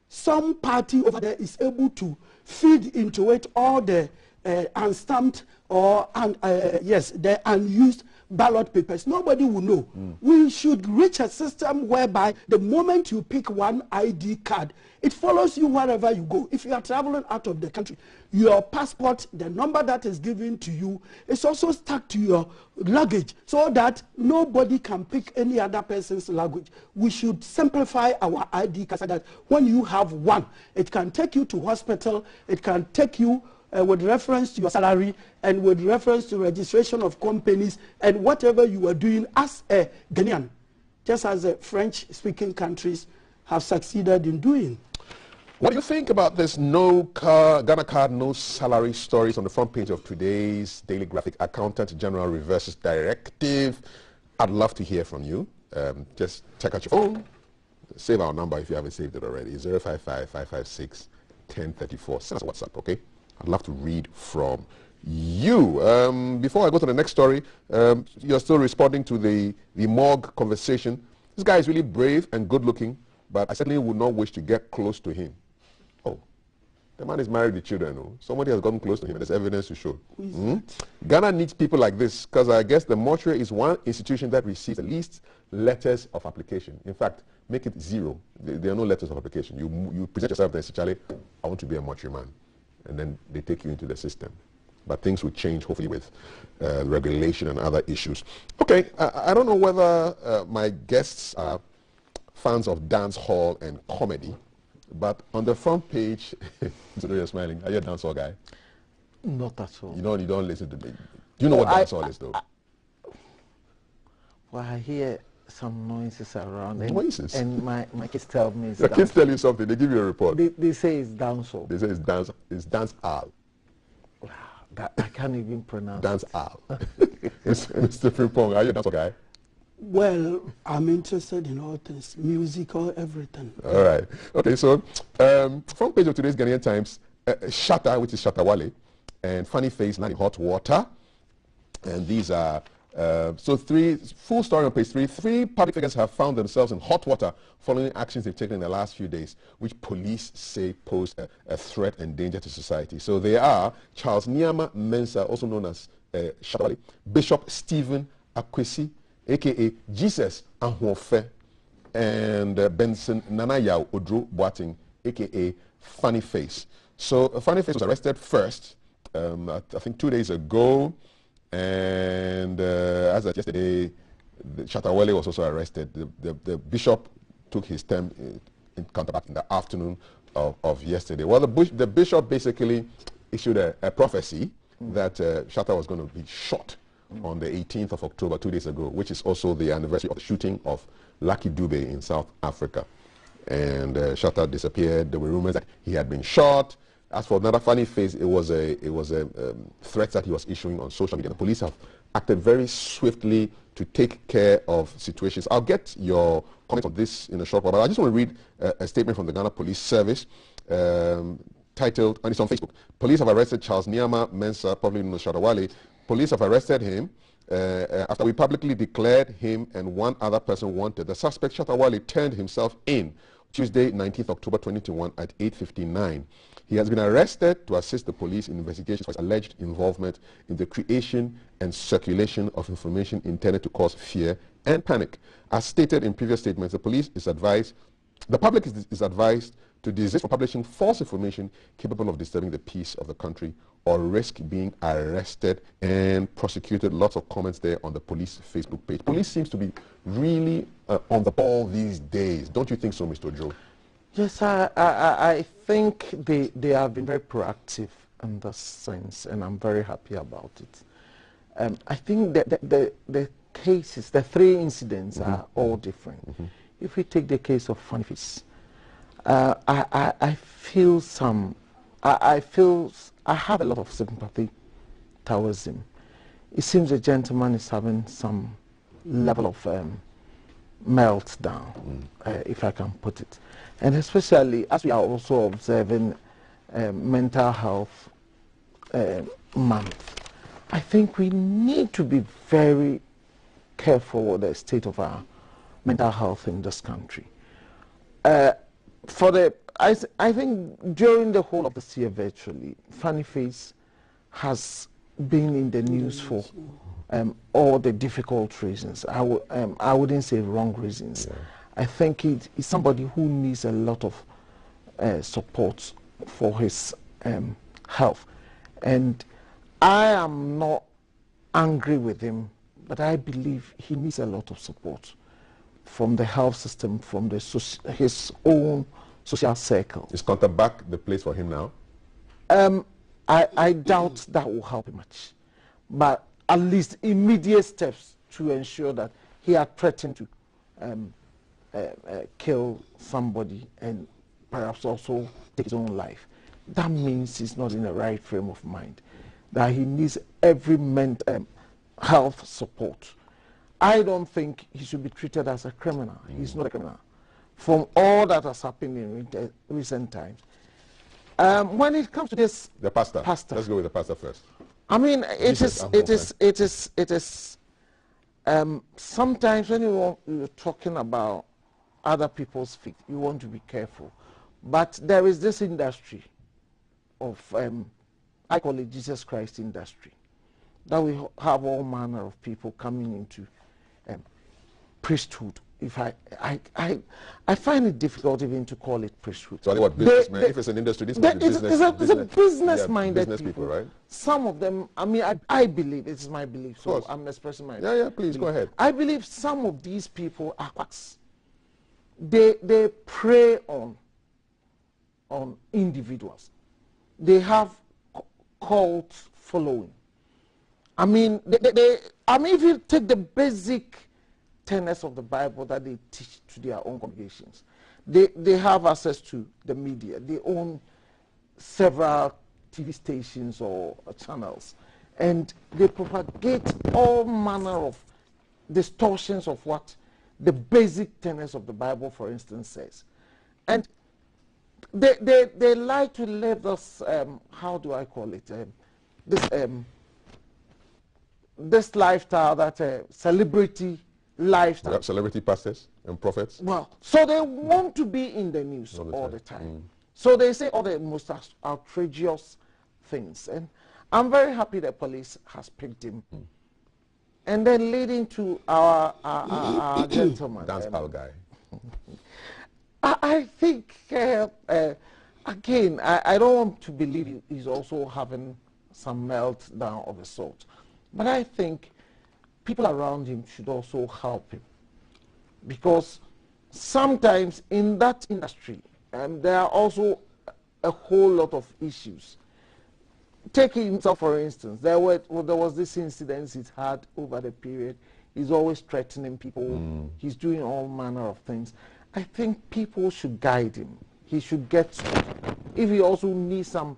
some party over there is able to feed into it all the unstamped or the unused ballot papers. Nobody will know. We should reach a system whereby the moment you pick one ID card, it follows you wherever you go. If you are traveling out of the country, your passport, the number that is given to you, is also stuck to your luggage so that nobody can pick any other person's luggage. We should simplify our ID card so that when you have one, it can take you to hospital, it can take you with reference to your salary and with reference to registration of companies and whatever you are doing as a Ghanaian, just as the French-speaking countries have succeeded in doing. What do you think about this Ghana card, no salary stories on the front page of today's Daily Graphic? Accountant General reverses directive. I'd love to hear from you. Just check out your phone. Save our number if you haven't saved it already. 055-556-1034. Send us a WhatsApp, okay? I'd love to read from you. Before I go to the next story, you're still responding to the morgue conversation. This guy is really brave and good looking, but I certainly would not wish to get close to him. Oh, the man is married with children. Oh. Somebody has gotten close to him, and there's evidence to show. Ghana needs people like this, because I guess the mortuary is one institution that receives the least letters of application. In fact, make it zero. There are no letters of application. You present yourself there and say, Charlie, I want to be a mortuary man. And then they take you into the system. But things will change, hopefully, with regulation and other issues. Okay, I don't know whether my guests are fans of dance hall and comedy, but on the front page, so you're smiling. Are you a dance hall guy? Not at all. You don't listen to me. Do you know what dance hall is, though? Well, I hear some noises around. Noises? And my kids tell me it's Your kids tell you something. They give you a report. They say it's dance hall. They say it's dance hall. Wow, I can't even pronounce dance hall. Mr. Frimpong, are you a dance hall guy? Well, I'm interested in all things, musical, everything. All right. Okay, so front page of today's Ghanaian Times, Shatta, which is Shattawale, and Funny Face, not in hot water. And these are, full story on page 3. 3 public figures have found themselves in hot water following actions they've taken in the last few days, which police say pose a threat and danger to society. So they are Charles Nyama Mensah, also known as Shattawale, Bishop Stephen Akwesi, a.k.a. Jesus Ahwofe, and Benson Nanayao Odro Boating, a.k.a. Funny Face. So Funny Face was arrested first, I think 2 days ago, and as of yesterday, Shattawale was also arrested. The bishop took his term in counterpart in the afternoon of yesterday. Well, the bishop basically issued a prophecy that Shatta was going to be shot on the 18th of October, 2 days ago, which is also the anniversary of the shooting of Lucky Dube in South Africa. And Shatta disappeared. There were rumors that he had been shot. As for another Funny Face, it was a threat that he was issuing on social media. The police have acted very swiftly to take care of situations. I'll get your comments on this in a short while, but I just want to read a statement from the Ghana Police Service titled, and it's on Facebook. Police have arrested Charles Nyama Mensah, probably known as Shattawale. Police have arrested him after we publicly declared him and one other person wanted. The suspect, Shattawale, turned himself in Tuesday, 19th October 2021 at 8:59. He has been arrested to assist the police in investigations for his alleged involvement in the creation and circulation of information intended to cause fear and panic. As stated in previous statements, the public is advised to desist from publishing false information capable of disturbing the peace of the country or risk being arrested and prosecuted. Lots of comments there on the police Facebook page. Police seems to be really on the ball these days. Don't you think so, Mr. Joe? Yes, I think they have been very proactive in this sense, and I'm very happy about it. I think that the cases, the 3 incidents are all different. If we take the case of Funny Face, I feel I have a lot of sympathy towards him. It seems the gentleman is having some level of meltdown, if I can put it. And especially as we are also observing mental health month, I think we need to be very careful with the state of our mental health in this country. I think during the whole of this year virtually, Funny Face has been in the news for all the difficult reasons. I wouldn't say wrong reasons. Yeah. I think it's somebody who needs a lot of support for his health. And I am not angry with him, but I believe he needs a lot of support from the health system, from his own social circle. Is contact back the place for him now? I doubt that will help much. But at least immediate steps to ensure that he had threatened to kill somebody and perhaps also take his own life. That means he's not in the right frame of mind, that he needs every health support. I don't think he should be treated as a criminal. He's not a criminal. From all that has happened in recent times. When it comes to this... The pastor. Let's go with the pastor first. I mean, it is sometimes when you're talking about other people's faith, you want to be careful. But there is this industry of, I call it Jesus Christ industry, that we have all manner of people coming into priesthood. If I find it difficult even to call it priesthood. So what businessmen? If it's an industry, this might be it's a business-minded people, right? Some of them, I mean, I believe, it's my belief, so I'm expressing my Yeah, please, go ahead. I believe some of these people are quacks. They prey on individuals. They have cult following. I mean, if you take the basic tenets of the Bible that they teach to their own congregations, they have access to the media. They own several TV stations or channels, and they propagate all manner of distortions of what the basic tenets of the Bible, for instance, says. And they like to live this, how do I call it, this lifestyle, that celebrity lifestyle. Celebrity pastors and prophets? Well, so they want to be in the news all the time. So they say all the most outrageous things. And I'm very happy the police has picked him. And then leading to our gentleman. Dance pal guy. I think, again, I don't want to believe he's also having some meltdown of a sort. But I think people around him should also help him. Because sometimes in that industry, there are also a whole lot of issues. Take himself, for instance. There was this incident he's had over the period. He's always threatening people. He's doing all manner of things. I think people should guide him. He should get support. If he also needs some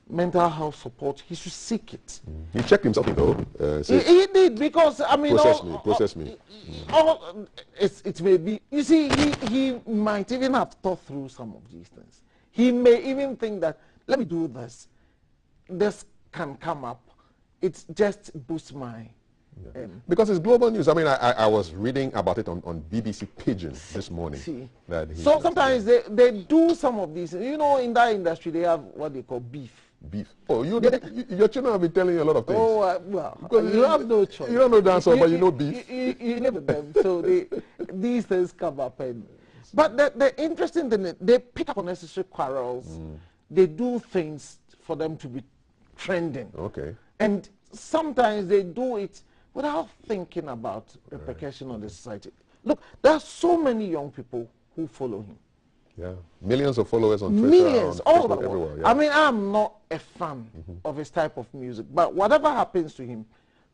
mental health support, he should seek it. He checked himself, though. He did, because, I mean... Process me. It may be... You see, he might even have thought through some of these things. He may even think that, let me do this. This can come up. It just boosts my... because it's global news. I mean, I was reading about it on BBC Pidgin this morning. So sometimes they do some of these. You know, in that industry, they have what they call beef. Beef. Oh, your children have been telling you a lot of things. Oh, well, you have no choice. You don't know dancehall, but you know beef. You live with them, so these things come up. But the interesting thing is they pick up unnecessary quarrels. They do things for them to be trending. Okay. And sometimes they do it without thinking about repercussion on the society. Look, there are so many young people who follow him. Yeah, millions of followers on Twitter, millions, on all Facebook, over. everywhere. Yeah. I mean, I'm not a fan of his type of music, but whatever happens to him,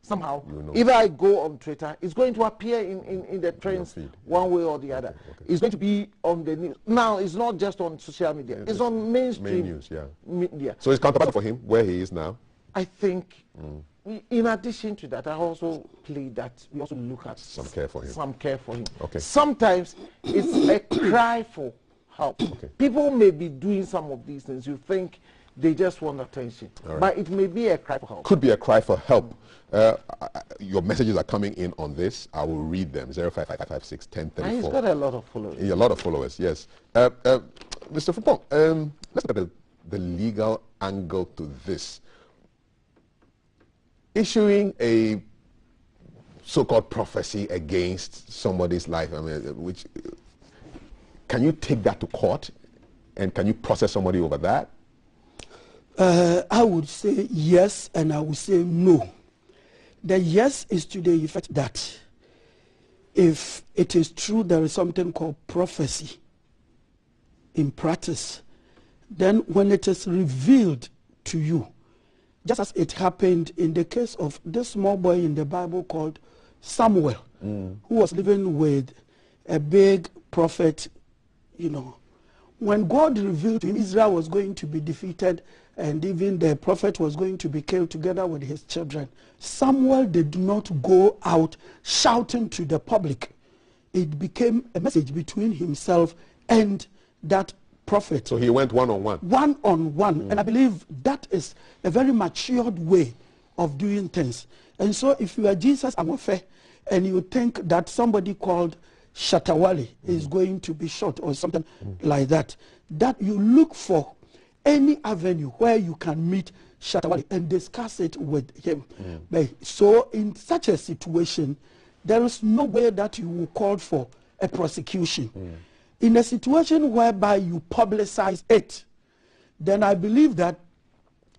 somehow, if I go on Twitter, it's going to appear in the trends one way or the other. Okay. It's going to be on the news. Now, it's not just on social media. It's on mainstream news, media. So it's counterpart for him, where he is now? I think, in addition to that, I also plead that we also look at some care for him. Okay. Sometimes it's a cry for help. Okay. People may be doing some of these things. You think they just want attention. Right. But it may be a cry for help. Could be a cry for help. Your messages are coming in on this. I will read them. 05556 1034. He's got a lot of followers. A lot of followers, yes. Mr. Fupong, let's look at the legal angle to this. issuing a so-called prophecy against somebody's life, I mean, can you take that to court, and can you process somebody over that? I would say yes, and I would say no. The yes is to the effect that if it is true there is something called prophecy in practice, then when it is revealed to you, just as it happened in the case of this small boy in the Bible called Samuel, who was living with a big prophet, you know. When God revealed to him Israel was going to be defeated and even the prophet was going to be killed together with his children, Samuel did not go out shouting to the public. It became a message between himself and that prophet. So he went one-on-one. One-on-one. And I believe that is a very matured way of doing things. And so if you are Jesus Amofe and you think that somebody called Shatawale is going to be shot or something like that, that you look for any avenue where you can meet Shatawale and discuss it with him. So in such a situation, there is no way that you will call for a prosecution. In a situation whereby you publicize it, then I believe that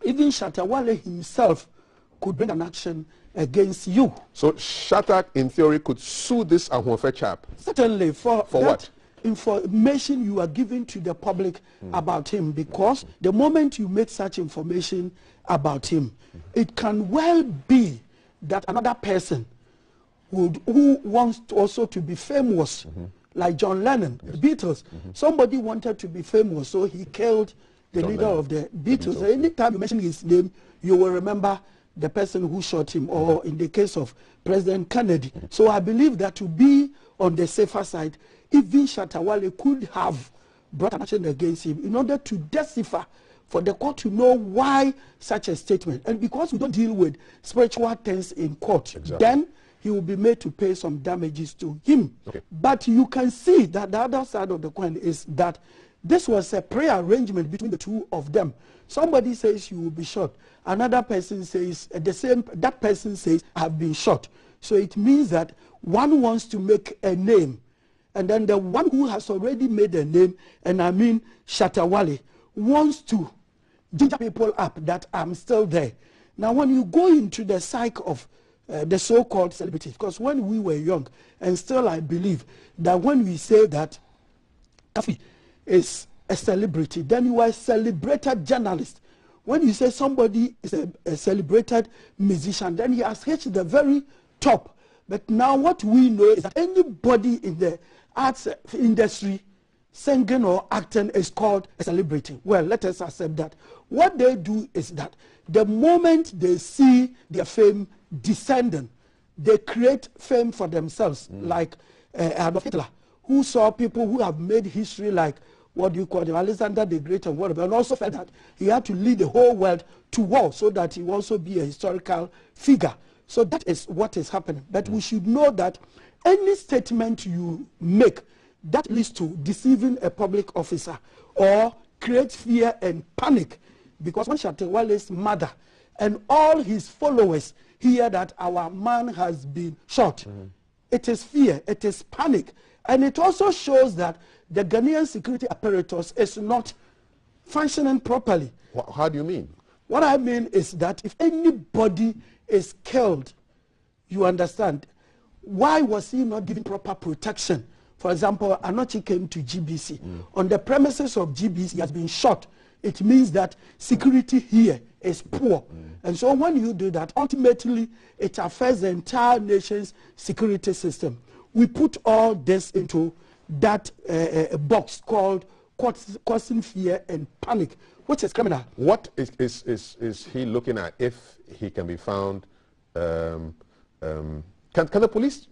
even Shatawale himself could bring an action against you. So Shatak, in theory, could sue this Ahonfe chap? Certainly. For what? Information you are giving to the public about him, because the moment you make such information about him, it can well be that another person who wants also to be famous, like John Lennon, the Beatles. Somebody wanted to be famous, so he killed the leader of the Beatles. Anytime you mention his name, you will remember the person who shot him, or in the case of President Kennedy. So I believe that to be on the safer side, even Shatawale could have brought an action against him in order to decipher, for the court to know why such a statement. And because we don't deal with spiritual things in court, then he will be made to pay some damages to him. But you can see that the other side of the coin is that this was a prayer arrangement between the two of them. Somebody says you will be shot. Another person says that person says I have been shot. So it means that one wants to make a name, and then the one who has already made a name, and I mean Shatawale, wants to ginger people up that I'm still there. Now when you go into the psyche of the so-called celebrities, because when we were young, and still I believe that when we say that Kafi is a celebrity, then you are a celebrated journalist. When you say somebody is a celebrated musician, then he has reached the very top. But now what we know is that anybody in the arts industry singing or acting is called a celebrity. Well, let us accept that. What they do is that the moment they see their fame descending, they create fame for themselves, like Adolf Hitler, who saw people who have made history, like what do you call them, Alexander the Great and whatever, and also felt that he had to lead the whole world to war so that he will also be a historical figure. So that is what is happening. But we should know that any statement you make that leads to deceiving a public officer or creates fear and panic, because when Shatawale's mother and all his followers hear that our man has been shot, it is fear, it is panic. And it also shows that the Ghanaian security apparatus is not functioning properly. How do you mean? What I mean is that if anybody is killed, you understand, why was he not given proper protection? For example, Anochi came to GBC. On the premises of GBC, he has been shot. It means that security here is poor. And so when you do that, ultimately, it affects the entire nation's security system. We put all this into that box called causing fear and panic, which is criminal. What is he looking at if he can be found? Can the police?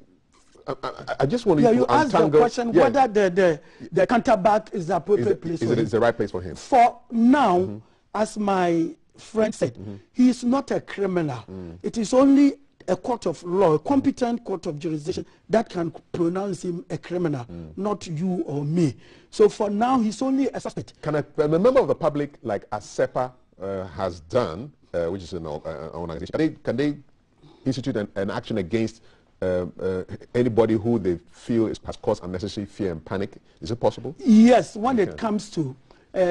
I just want you ask the question whether the counterback is the appropriate place for him. Is the right place for him? For now, as my friend said, he is not a criminal. It is only a court of law, a competent court of jurisdiction, that can pronounce him a criminal, not you or me. So for now, he's only a suspect. Can a member of the public, like ASEPA has done, which is an organization, can they institute an action against anybody who they feel has caused unnecessary fear and panic? Is it possible? Yes, when it comes to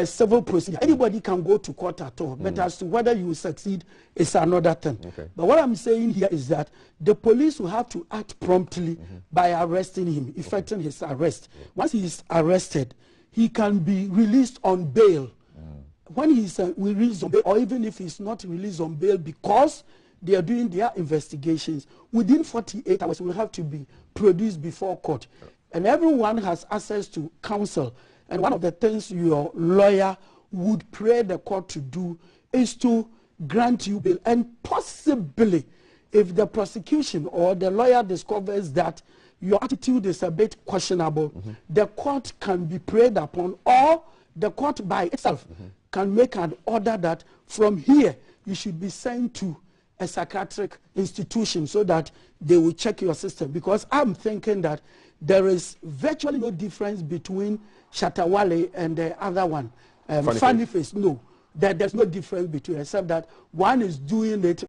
civil procedure, anybody can go to court at all, but as to whether you succeed is another thing. But what I'm saying here is that the police will have to act promptly by arresting him, effecting his arrest. Once he is arrested, he can be released on bail. When he's released on bail, or even if he's not released on bail because they are doing their investigations, within 48 hours will have to be produced before court. And everyone has access to counsel. And one of the things your lawyer would pray the court to do is to grant you bail. And possibly, if the prosecution or the lawyer discovers that your attitude is a bit questionable, the court can be preyed upon, or the court by itself can make an order that from here you should be sent to a psychiatric institution so that they will check your system. Because I'm thinking that there is virtually no difference between Shatawale and the other one, Funny Face. No, there's no difference between, except that one is doing it